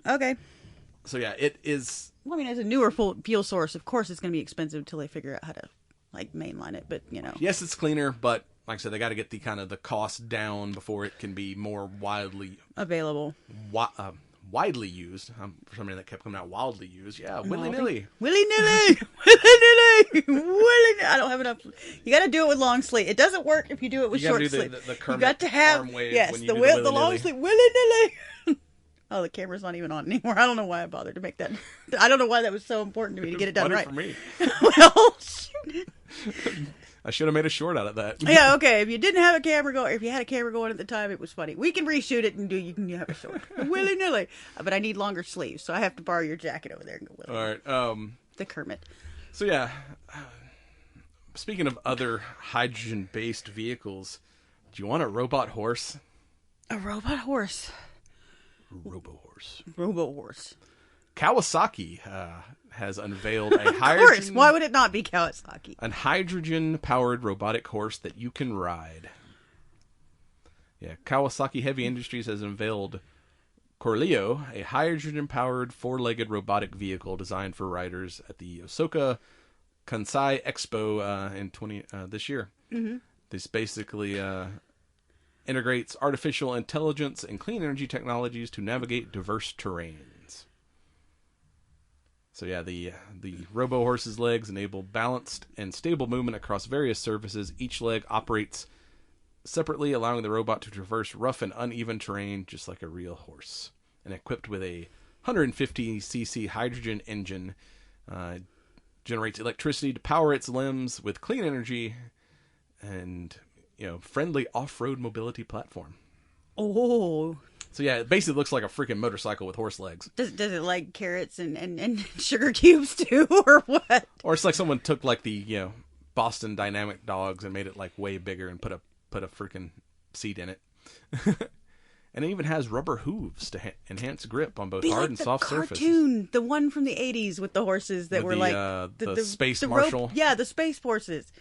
S5: Okay.
S2: So, it is...
S5: Well, I mean, as a newer fuel source, of course it's going to be expensive until they figure out how to like mainline it, but you know.
S2: Yes, it's cleaner, but like I said, they got to get the cost down before it can be more widely
S5: available.
S2: Widely used. For somebody that kept coming out wildly used. Yeah, willy-nilly.
S5: Willy-nilly. Willy-nilly. Willy-nilly. I don't have enough. You got to do it with long sleeve. It doesn't work if you do it with short sleeve.
S2: The
S5: you got to have,
S2: arm wave
S5: yes,
S2: when you
S5: the
S2: do the
S5: long sleeve. Willy-nilly. Oh, the camera's not even on anymore. I don't know why I bothered to make that. I don't know why that was so important to me to get it done right.
S2: For me.
S5: Well, shoot.
S2: I should have made a short out of that.
S5: Yeah, okay. If you didn't have a camera going, if you had a camera going at the time, it was funny. We can reshoot it and you can have a short. Willy-nilly. But I need longer sleeves, so I have to borrow your jacket over there and go with it.
S2: All right.
S5: The Kermit.
S2: So, yeah. Speaking of other hydrogen-based vehicles, do you want a robot horse?
S5: A robot horse.
S2: Robo-horse.
S5: Robo-horse.
S2: Kawasaki has unveiled a hydrogen...
S5: Of course. Why would it not be Kawasaki?
S2: A hydrogen-powered robotic horse that you can ride. Yeah, Kawasaki Heavy Industries has unveiled Corleo, a hydrogen-powered four-legged robotic vehicle designed for riders at the Osaka Kansai Expo in this year. Mm-hmm. This basically integrates artificial intelligence and clean energy technologies to navigate diverse terrains. So yeah, the Robo Horse's legs enable balanced and stable movement across various surfaces. Each leg operates separately, allowing the robot to traverse rough and uneven terrain just like a real horse. And equipped with a 150cc hydrogen engine, generates electricity to power its limbs with clean energy and friendly off-road mobility platform.
S5: Oh.
S2: So yeah, it basically looks like a freaking motorcycle with horse legs.
S5: Does it like carrots and sugar cubes too, or what?
S2: Or it's like someone took like the Boston Dynamic dogs and made it like way bigger and put a freaking seat in it. And it even has rubber hooves to enhance grip on both hard and soft surfaces.
S5: Cartoon, the one from the 80s with the horses that were like
S2: the Space Marshal.
S5: Yeah, the space horses.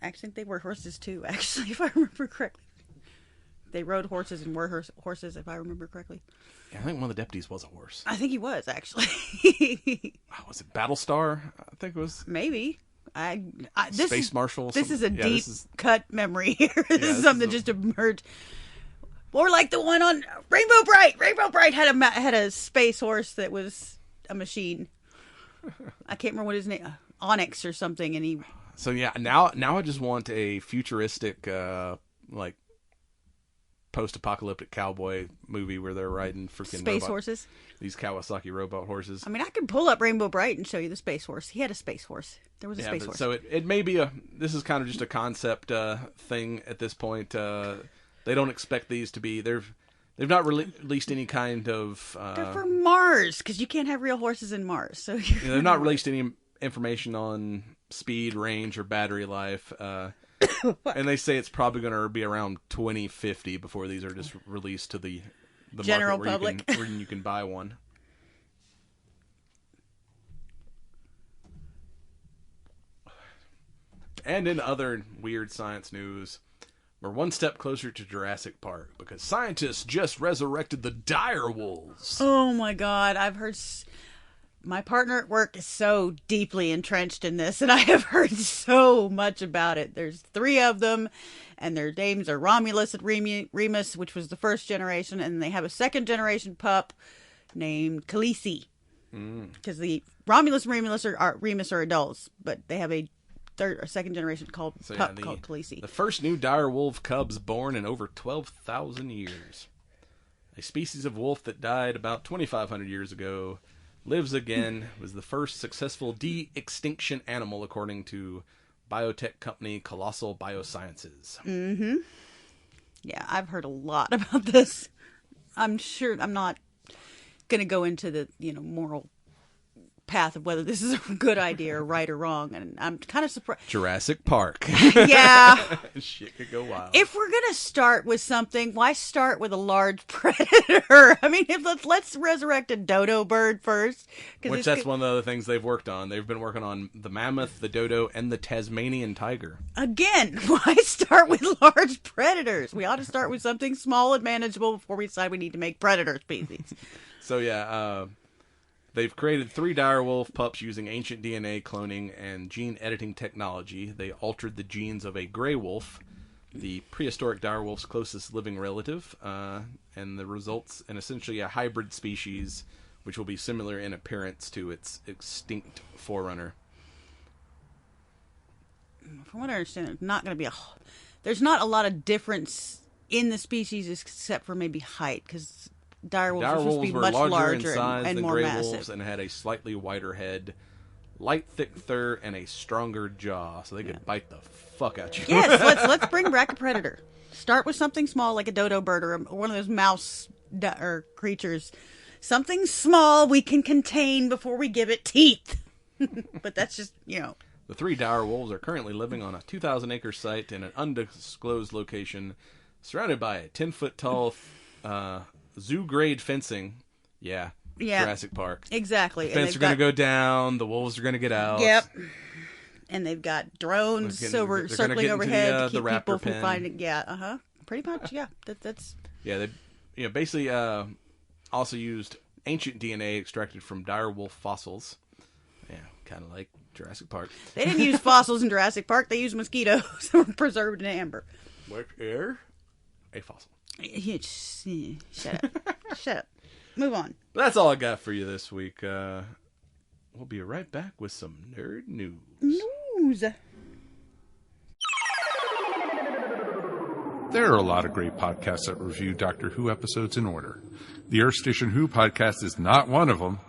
S5: I think they were horses too. Actually, if I remember correctly. They rode horses and were horses, if I remember correctly.
S2: Yeah, I think one of the deputies was a horse.
S5: I think he was, actually.
S2: Was it Battlestar? I think it was.
S5: Maybe.
S2: Space Marshal.
S5: This is a deep cut memory here. This is something that just emerged. Or like the one on Rainbow Bright. Rainbow Bright had a space horse that was a machine. I can't remember what his name. Onyx or something, and he.
S2: So yeah, now I just want a futuristic like post-apocalyptic cowboy movie where they're riding freaking
S5: space horses.
S2: These Kawasaki robot horses.
S5: I mean, I could pull up Rainbow Bright and show you the space horse. He had a space horse. There was a space horse.
S2: So it may be this is kind of just a concept thing at this point. They don't expect these to be. They've not released any kind of.
S5: They're for Mars because you can't have real horses in Mars. So
S2: they've not released any information on speed, range, or battery life. And they say it's probably going to be around 2050 before these are just released to the
S5: general
S2: market
S5: public
S2: where you can buy one. And in other weird science news, we're one step closer to Jurassic Park because scientists just resurrected the dire wolves.
S5: Oh my God, I've heard. My partner at work is so deeply entrenched in this, and I have heard so much about it. There's 3 of them, and their names are Romulus and Remus, which was the first generation, and they have a second generation pup named Khaleesi. Because the Romulus and Remus are adults, but they have a second generation called Khaleesi.
S2: The first new dire wolf cubs born in over 12,000 years. A species of wolf that died about 2,500 years ago. Lives again, was the first successful de-extinction animal according to biotech company Colossal Biosciences.
S5: Mm-hmm. Yeah, I've heard a lot about this. I'm sure I'm not going to go into the moral path of whether this is a good idea or right or wrong, and I'm kind of surprised.
S2: Jurassic Park.
S5: Yeah.
S2: Shit could go wild.
S5: If we're gonna start with something, why start with a large predator? I mean, let's resurrect a dodo bird first.
S2: Which that's one of the other things they've worked on. They've been working on the mammoth, the dodo, and the Tasmanian tiger.
S5: Again, why start with large predators? We ought to start with something small and manageable before we decide we need to make predator species.
S2: So yeah, They've created 3 direwolf pups using ancient DNA cloning and gene editing technology. They altered the genes of a gray wolf, the prehistoric direwolf's closest living relative, and the results in essentially a hybrid species, which will be similar in appearance to its extinct forerunner.
S5: From what I understand, it's not going to be there's not a lot of difference in the species except for maybe height, because direwolves are supposed to be
S2: were
S5: much larger
S2: in size
S5: and
S2: than
S5: more
S2: gray
S5: massive.
S2: wolves and had a slightly wider head, light, thick fur, and a stronger jaw, so they could bite the fuck out you.
S5: Yes, let's bring back a predator. Start with something small like a dodo bird or one of those mouse or creatures. Something small we can contain before we give it teeth. But that's just,
S2: The 3 dire wolves are currently living on a 2,000-acre site in an undisclosed location, surrounded by a 10-foot tall zoo-grade fencing. Yeah. Jurassic Park.
S5: Exactly.
S2: The fence are going to go down. The wolves are going to get out.
S5: Yep. And they've got drones circling overhead to keep people from finding. Yeah. Pretty much. Yeah. That's.
S2: Yeah. They, basically, also used ancient DNA extracted from dire wolf fossils. Yeah, kind of like Jurassic Park.
S5: They didn't use fossils in Jurassic Park. They used mosquitoes that were preserved in amber.
S2: What air? A fossil.
S5: Shut up. Shut up. Move on.
S2: That's all I got for you this week. We'll be right back with some nerd news.
S9: There are a lot of great podcasts that review Doctor Who episodes in order. The Earth Station Who podcast is not one of them.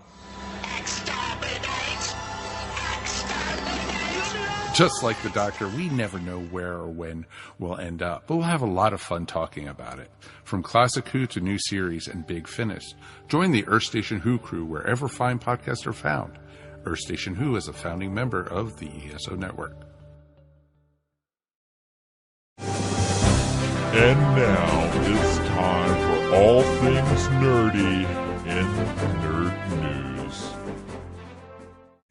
S9: Just like the Doctor, we never know where or when we'll end up, but we'll have a lot of fun talking about it. From classic Who to new series and big finish, join the Earth Station Who crew wherever fine podcasts are found. Earth Station Who is a founding member of the ESO Network.
S4: And now it's time for all things nerdy in nerd news.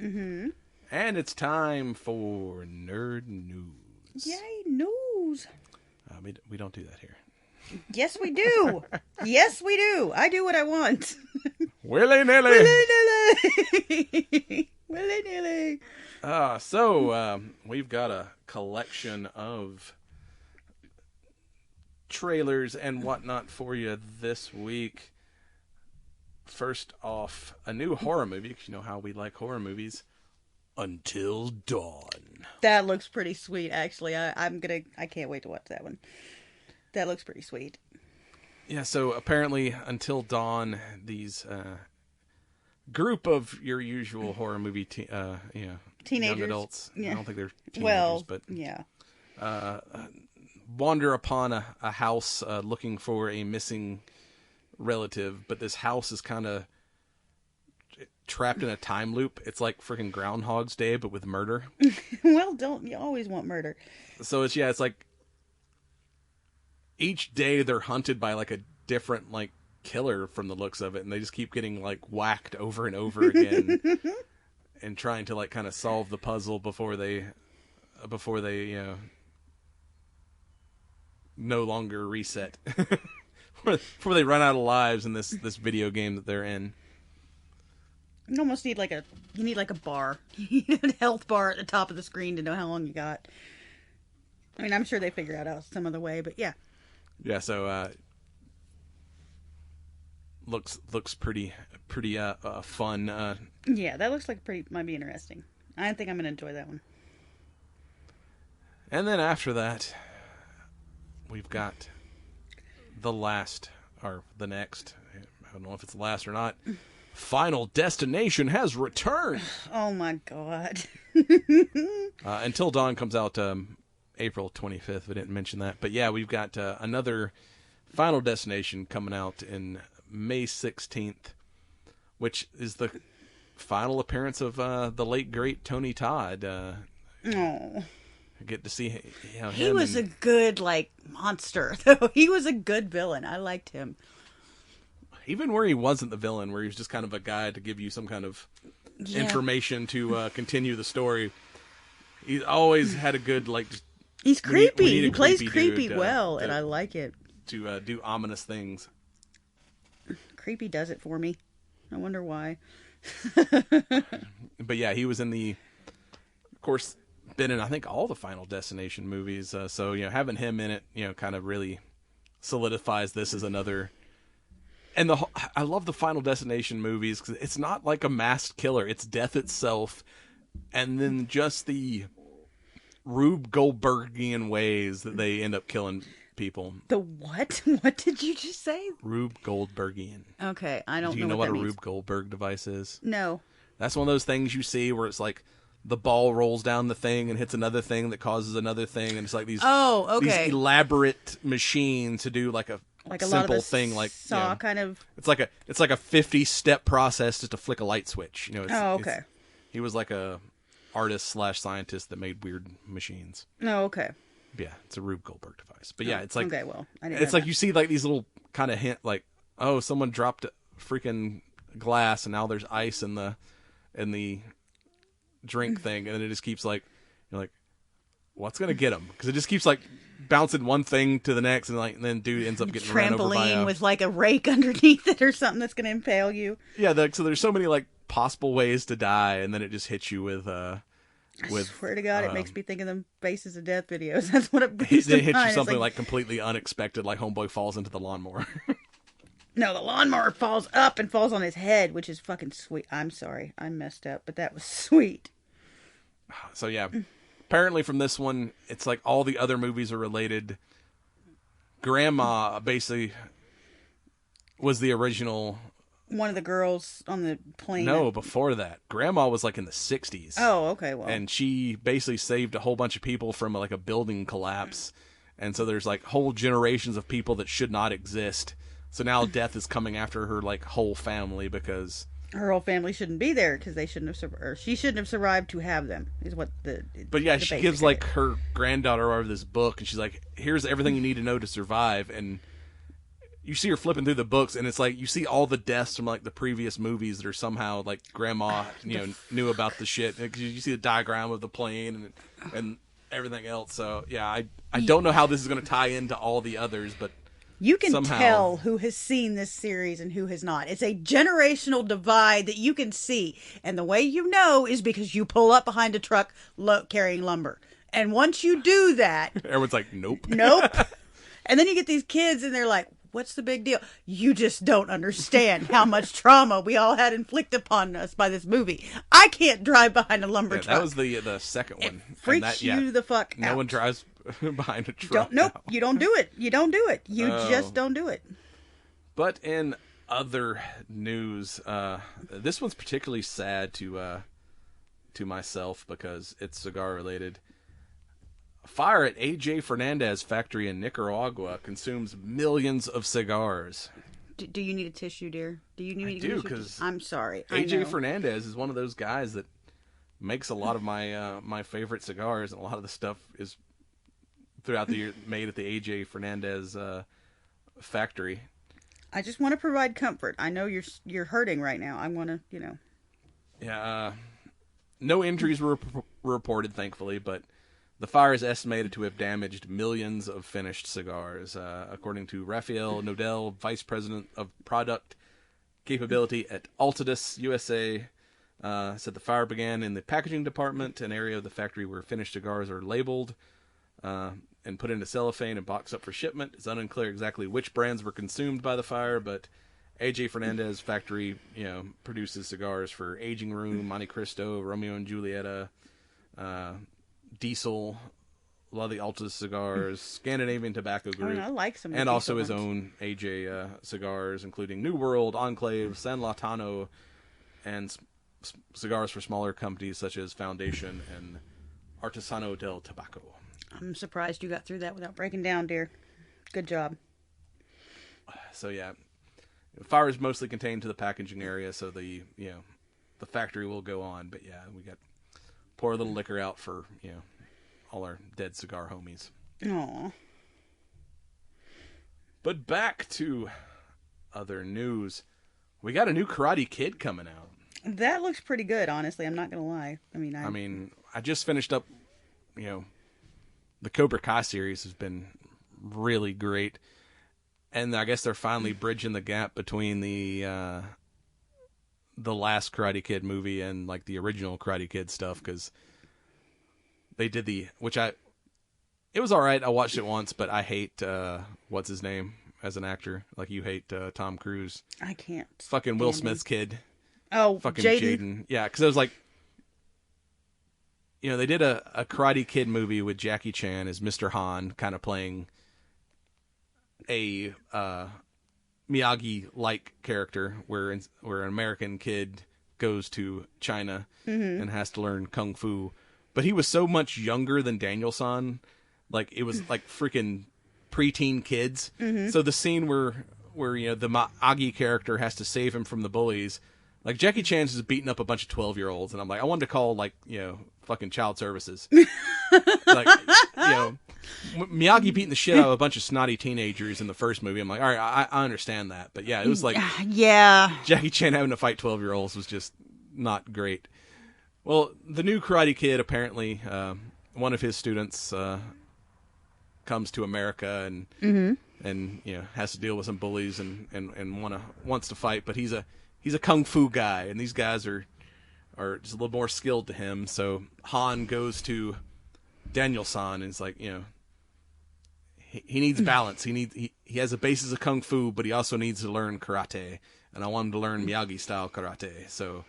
S5: Mm-hmm.
S2: And it's time for nerd news.
S5: Yay, news.
S2: We don't do that here.
S5: Yes, we do. Yes, we do. I do what I want.
S2: Willy-nilly.
S5: Willy-nilly. Willy-nilly.
S2: So we've got a collection of trailers and whatnot for you this week. First off, a new horror movie, because you know how we like horror movies. Until Dawn.
S5: That looks pretty sweet, actually. I can't wait to watch that one. That looks pretty sweet.
S2: Yeah, so apparently Until Dawn, these group of your usual horror movie
S5: teenagers,
S2: young adults.
S5: Yeah.
S2: I don't think they're teenagers, but
S5: yeah.
S2: Wander upon a house looking for a missing relative, but this house is kind of trapped in a time loop. It's like freaking Groundhog's Day, but with murder.
S5: Well, you always want murder.
S2: So it's like each day they're hunted by like a different like killer from the looks of it, and they just keep getting like whacked over and over again and trying to like kind of solve the puzzle before they no longer reset. Before they run out of lives in this video game that they're in.
S5: You almost need a bar. You need a health bar at the top of the screen to know how long you got. I mean, I'm sure they figure out some other way, but yeah.
S2: Yeah, so looks pretty fun.
S5: Yeah, that looks like might be interesting. I think I'm going to enjoy that one.
S2: And then after that, we've got the next. I don't know if it's the last or not. Final Destination has returned.
S5: Oh my god.
S2: Until Dawn comes out April 25th. We didn't mention that. But yeah, we've got another Final Destination coming out in May 16th, which is the final appearance of the late, great Tony Todd.
S5: Oh.
S2: I get to see him.
S5: He was a good, monster, though. He was a good villain. I liked him.
S2: Even where he wasn't the villain, where he was just kind of a guy to give you some kind of information to continue the story. He's always had a good,
S5: he's creepy. He plays creepy
S2: dude,
S5: well, and I like it.
S2: To do ominous things.
S5: Creepy does it for me. I wonder why.
S2: But yeah, he was in of course, been in I think all the Final Destination movies. So having him in it, kind of really solidifies this as another. And I love the Final Destination movies because it's not like a masked killer; it's death itself, and then just the Rube Goldbergian ways that they end up killing people.
S5: The what? What did you just say?
S2: Rube Goldbergian.
S5: Okay, I don't know.
S2: Do you know what a
S5: means.
S2: Rube Goldberg device is?
S5: No.
S2: That's one of those things you see where it's like the ball rolls down the thing and hits another thing that causes another thing, and it's like these these elaborate machines to do like a
S5: lot
S2: simple
S5: of the
S2: thing, like
S5: saw kind of.
S2: It's like a 50-step process just to flick a light switch. He was like a artist / scientist that made weird machines.
S5: Oh, okay.
S2: Yeah, it's a Rube Goldberg device. But yeah, it's like
S5: okay. Well, I didn't
S2: it's
S5: know
S2: like
S5: that.
S2: you see like these little kind of hint, like someone dropped a freaking glass and now there's ice in the drink thing, and then it just keeps like you're like, what's gonna get him? Because it just keeps like bouncing one thing to the next, and then dude ends up getting ran over by
S5: trampoline with like a rake underneath it or something that's gonna impale you.
S2: Yeah, so there's so many like possible ways to die, and then it just hits you with
S5: I swear to God, it makes me think of them Faces of Death videos. That's what it brings to
S2: it hits you
S5: mind.
S2: something like completely unexpected, like homeboy falls into the lawnmower.
S5: No, the lawnmower falls up and falls on his head, which is fucking sweet. I'm sorry, I messed up, but that was sweet.
S2: So yeah, apparently from this one, it's like all the other movies are related. Grandma basically was the original.
S5: One of the girls on the plane.
S2: No, before that, Grandma was like in the 60s.
S5: Oh, okay, well,
S2: and she basically saved a whole bunch of people from like a building collapse, and so there's like whole generations of people that should not exist. So now death is coming after her like whole family because
S5: her whole family shouldn't be there because they shouldn't have or she shouldn't have survived to have them. Is what the.
S2: But yeah,
S5: the
S2: she gives like her granddaughter over this book, and she's like, "Here's everything you need to know to survive." And you see her flipping through the books, and it's like you see all the deaths from like the previous movies that are somehow like Grandma, knew about the shit. Because you see the diagram of the plane and everything else. So yeah, I don't know how this is going to tie into all the others, but.
S5: You can
S2: somehow
S5: tell who has seen this series and who has not. It's a generational divide that you can see. And the way you know is because you pull up behind a truck carrying lumber. And once you do that...
S2: Everyone's like, nope.
S5: Nope. And then you get these kids and they're like, what's the big deal? You just don't understand how much trauma we all had inflicted upon us by this movie. I can't drive behind a lumber truck.
S2: That was the second one.
S5: It freaks you the fuck out.
S2: No one drives behind a truck.
S5: Nope, you don't do it. You don't do it. You just don't do it.
S2: But in other news, this one's particularly sad to myself because it's cigar related. A fire at AJ Fernandez factory in Nicaragua consumes millions of cigars.
S5: Do you need a tissue, dear? Do you need?
S2: I do, because
S5: I'm sorry.
S2: AJ Fernandez is one of those guys that makes a lot of my my favorite cigars, and a lot of the stuff is throughout the year made at the AJ Fernandez factory.
S5: I just want to provide comfort. I know you're hurting right now. I want to,
S2: Yeah, no injuries were reported, thankfully, but the fire is estimated to have damaged millions of finished cigars, according to Rafael Nodell, Vice President of Product Capability at Altadis USA. Said the fire began in the packaging department, an area of the factory where finished cigars are labeled and put into cellophane and boxed up for shipment. It's unclear exactly which brands were consumed by the fire, but AJ Fernandez factory, produces cigars for Aging Room, Monte Cristo, Romeo and Julieta, Diesel, a lot of the Alta cigars, Scandinavian Tobacco Group,
S5: I like some of
S2: and
S5: the
S2: also
S5: Diesel
S2: his own AJ cigars, including New World, Enclave, San Latano, and cigars for smaller companies such as Foundation and Artesano del Tabaco.
S5: I'm surprised you got through that without breaking down, dear. Good job.
S2: So yeah, the fire is mostly contained to the packaging area, so the factory will go on. But yeah, we got pour a little liquor out for all our dead cigar homies.
S5: Aww.
S2: But back to other news, we got a new Karate Kid coming out.
S5: That looks pretty good, honestly. I'm not gonna lie.
S2: I just finished up, the Cobra Kai series has been really great, and I guess they're finally bridging the gap between the the last Karate Kid movie and like the original Karate Kid stuff, because they did it was all right. I watched it once, but I hate what's his name as an actor. Like you hate Tom Cruise.
S5: I can't.
S2: Fucking Will Smith's kid.
S5: Oh,
S2: fucking
S5: Jaden.
S2: Jaden. Yeah, because it was like, they did a Karate Kid movie with Jackie Chan as Mr. Han, kind of playing a Miyagi-like character, where an American kid goes to China and has to learn kung fu. But he was so much younger than Daniel-san, like it was like freaking preteen kids. So the scene where the Miyagi character has to save him from the bullies, like Jackie Chan's just beating up a bunch of 12-year-olds, and I'm like, I wanted to call fucking child services. Like, Miyagi beating the shit out of a bunch of snotty teenagers in the first movie. I'm like, all right, I understand that. But yeah, it was like, Jackie Chan having to fight 12-year-olds was just not great. Well, the new Karate Kid, apparently, one of his students comes to America and has to deal with some bullies and wants to fight, but he's a kung fu guy, and these guys are just a little more skilled to him. So Han goes to Daniel-san, and it's like, he needs balance. He has a basis of kung fu, but he also needs to learn karate, and I want him to learn Miyagi style karate. So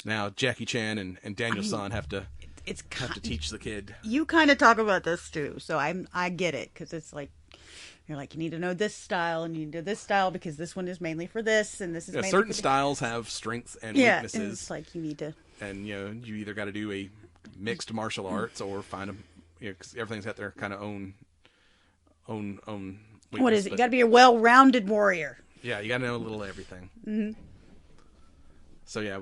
S2: now Jackie Chan and Daniel-san have to teach the kid.
S5: You kind of talk about this too, so I get it, because it's like, you're like, you need to know this style and you need to do this style because this one is mainly for this and this is mainly
S2: certain
S5: for
S2: styles have strengths and
S5: weaknesses.
S2: weaknesses.
S5: And it's like you need to,
S2: and you either got to do a mixed martial arts or find them, because everything's got their kind of own weakness.
S5: What is it? You got to be a well-rounded warrior.
S2: Yeah, you got to know a little of everything. So yeah,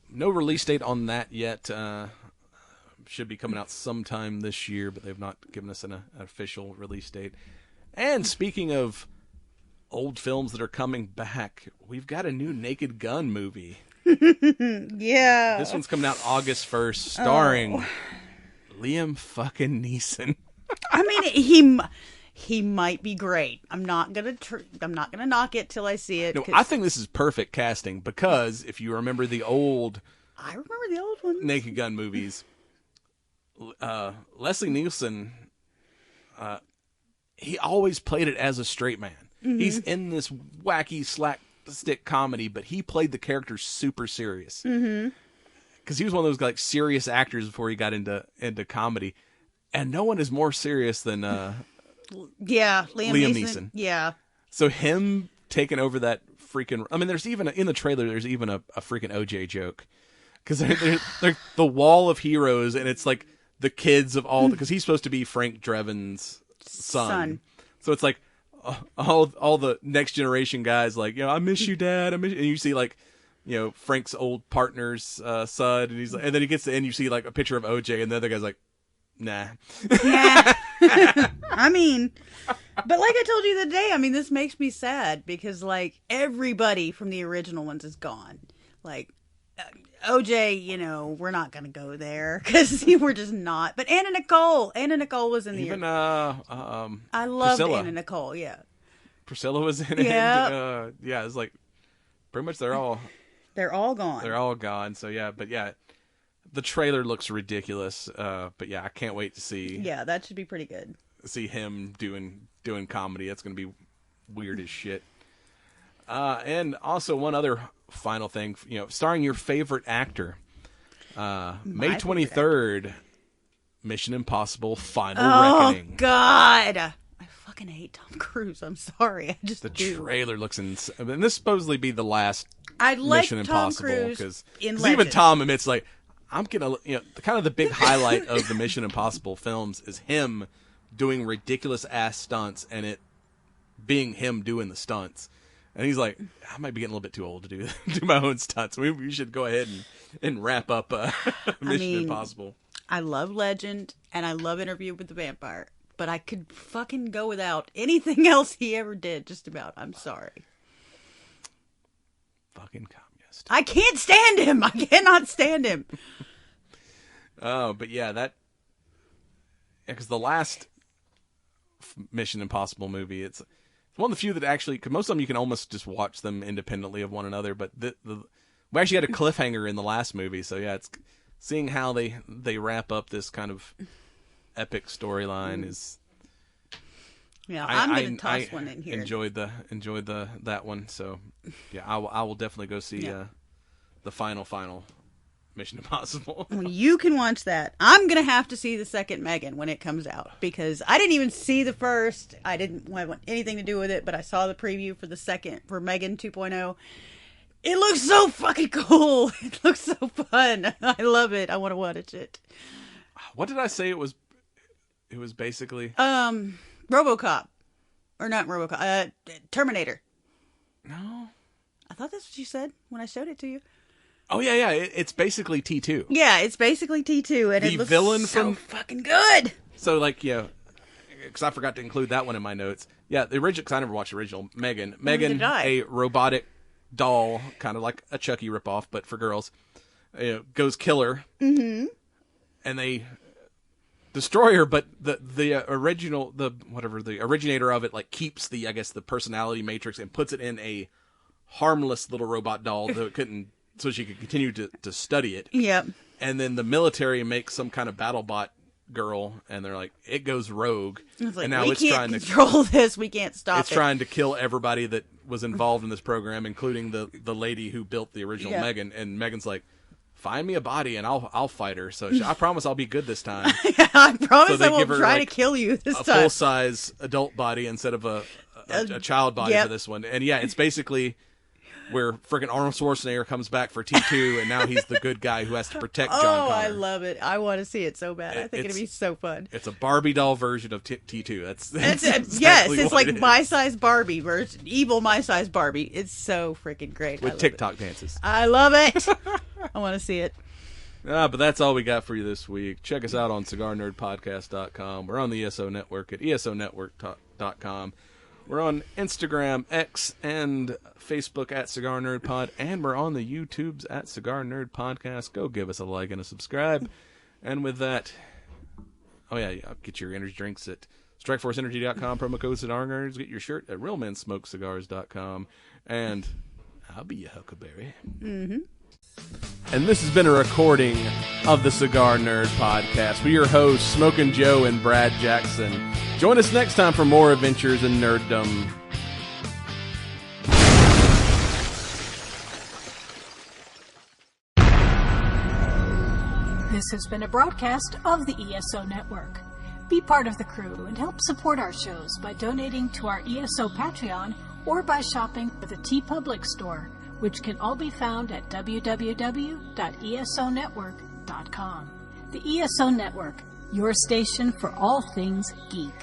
S2: no release date on that yet. Should be coming out sometime this year, but they've not given us an official release date. And speaking of old films that are coming back, we've got a new Nakedgun movie.
S5: Yeah.
S2: This one's coming out August 1st, starring Liam fucking Neeson.
S5: I mean, he might be great. I'm not gonna knock it till I see it.
S2: No, I think this is perfect casting, because if you remember the old,
S5: I remember the old ones,
S2: Nakedgun movies, Leslie Nielsen, he always played it as a straight man. He's in this wacky slapstick comedy, but he played the character super serious. Because he was one of those like serious actors before he got into comedy, and no one is more serious than
S5: Liam Neeson. Yeah.
S2: So him taking over that freaking, I mean, there's even in the trailer, there's even a freaking OJ joke, because they're the wall of heroes, and it's like the kids of all, because he's supposed to be Frank Drevin's son. So it's like all the next generation guys, like, I miss you, Dad. And you see like, Frank's old partner's son, and he's like, and then he gets to the end, you see like a picture of OJ, and the other guy's like, nah.
S5: Yeah. I mean, but like I told you the other day, I mean, this makes me sad because like everybody from the original ones is gone. Like OJ, we're not going to go there because we're just not. But Anna Nicole was in the
S2: even
S5: I loved
S2: Priscilla.
S5: Anna Nicole. Yeah,
S2: Priscilla was in it. Yeah, it's like pretty much they're all
S5: gone.
S2: They're all gone. So yeah, but yeah, the trailer looks ridiculous. But yeah, I can't wait to see.
S5: Yeah, that should be pretty good.
S2: See him doing comedy. That's going to be weird as shit. And also one other final thing, starring your favorite actor, May 23rd, Mission Impossible: Final Reckoning.
S5: Oh God, I fucking hate Tom Cruise. I'm sorry, I just
S2: the trailer looks insane. And this supposedly be the last
S5: I'd like
S2: Mission
S5: Tom
S2: Impossible,
S5: Cruise
S2: because
S5: in
S2: even Tom admits like, I'm gonna, kind of the big highlight of the Mission Impossible films is him doing ridiculous ass stunts, and it being him doing the stunts. And he's like, I might be getting a little bit too old to do my own stunts. We should go ahead and wrap up Mission Impossible.
S5: I love Legend, and I love Interview with the Vampire, but I could fucking go without anything else he ever did, just about. I'm sorry.
S2: Fucking communist.
S5: I can't stand him. I cannot stand him.
S2: Oh, but yeah, because the last Mission Impossible movie, it's one of the few that actually, because most of them you can almost just watch them independently of one another, but We actually had a cliffhanger in the last movie, so yeah, it's seeing how they wrap up this kind of epic storyline is.
S5: Yeah, I'm gonna toss one in here.
S2: Enjoyed that one, so yeah, I will definitely go see the final Mission Impossible.
S5: You can watch that. I'm gonna have to see the second Megan when it comes out because I didn't even see the first. I didn't want anything to do with it, but I saw the preview for the second for Megan 2.0. It looks so fucking cool. It looks so fun. I love it. I want to watch it.
S2: What did I say it was? It was basically
S5: RoboCop, or not RoboCop, Terminator.
S2: No,
S5: I thought that's what you said when I showed it to you.
S2: Oh yeah, it's basically T2.
S5: Yeah, it's basically T2, and
S2: the
S5: it looks
S2: villain
S5: so fucking good.
S2: So like because I forgot to include that one in my notes. Yeah, the original. Because I never watched the original Megan. Megan, a robotic doll, kind of like a Chucky ripoff, but for girls, goes killer, and they destroy her. But the originator of it like keeps the personality matrix and puts it in a harmless little robot doll so it couldn't. So she could continue to study it.
S5: Yep.
S2: And then the military makes some kind of BattleBot girl, and they're like, it goes rogue.
S5: It's like,
S2: and now
S5: it's trying to control this. We can't stop it.
S2: It's trying to kill everybody that was involved in this program, including the lady who built the original Megan. And Megan's like, find me a body and I'll fight her. So I promise I'll be good this time.
S5: I promise I won't try to kill you this time.
S2: A full-size adult body instead of a child body for this one. And yeah, it's basically where freaking Arnold Schwarzenegger comes back for T2, and now he's the good guy who has to protect John Connor.
S5: I love it. I want to see it so bad. I think it'd be so fun.
S2: It's a Barbie doll version of T2. That's exactly
S5: yes, it's like
S2: it is.
S5: My Size Barbie version, evil My Size Barbie. It's so freaking great.
S2: With TikTok dances.
S5: I love it. I want to see it.
S2: But that's all we got for you this week. Check us out on CigarNerdPodcast.com. We're on the ESO Network at ESONetwork.com. We're on Instagram, X, and Facebook at Cigar Nerd Pod, and we're on the YouTubes at Cigar Nerd Podcast. Go give us a like and a subscribe. And with that, get your energy drinks at StrikeForceEnergy.com, promo code Cigar Nerds. Get your shirt at RealMenSmokeCigars.com, and I'll be your Huckleberry.
S5: Mm-hmm.
S2: And this has been a recording of the Cigar Nerd Podcast with your hosts, Smokin' Joe and Brad Jackson. Join us next time for more adventures in nerddom.
S1: This has been a broadcast of the ESO Network. Be part of the crew and help support our shows by donating to our ESO Patreon or by shopping at the TeePublic store, which can all be found at www.esonetwork.com. The ESO Network, your station for all things geek.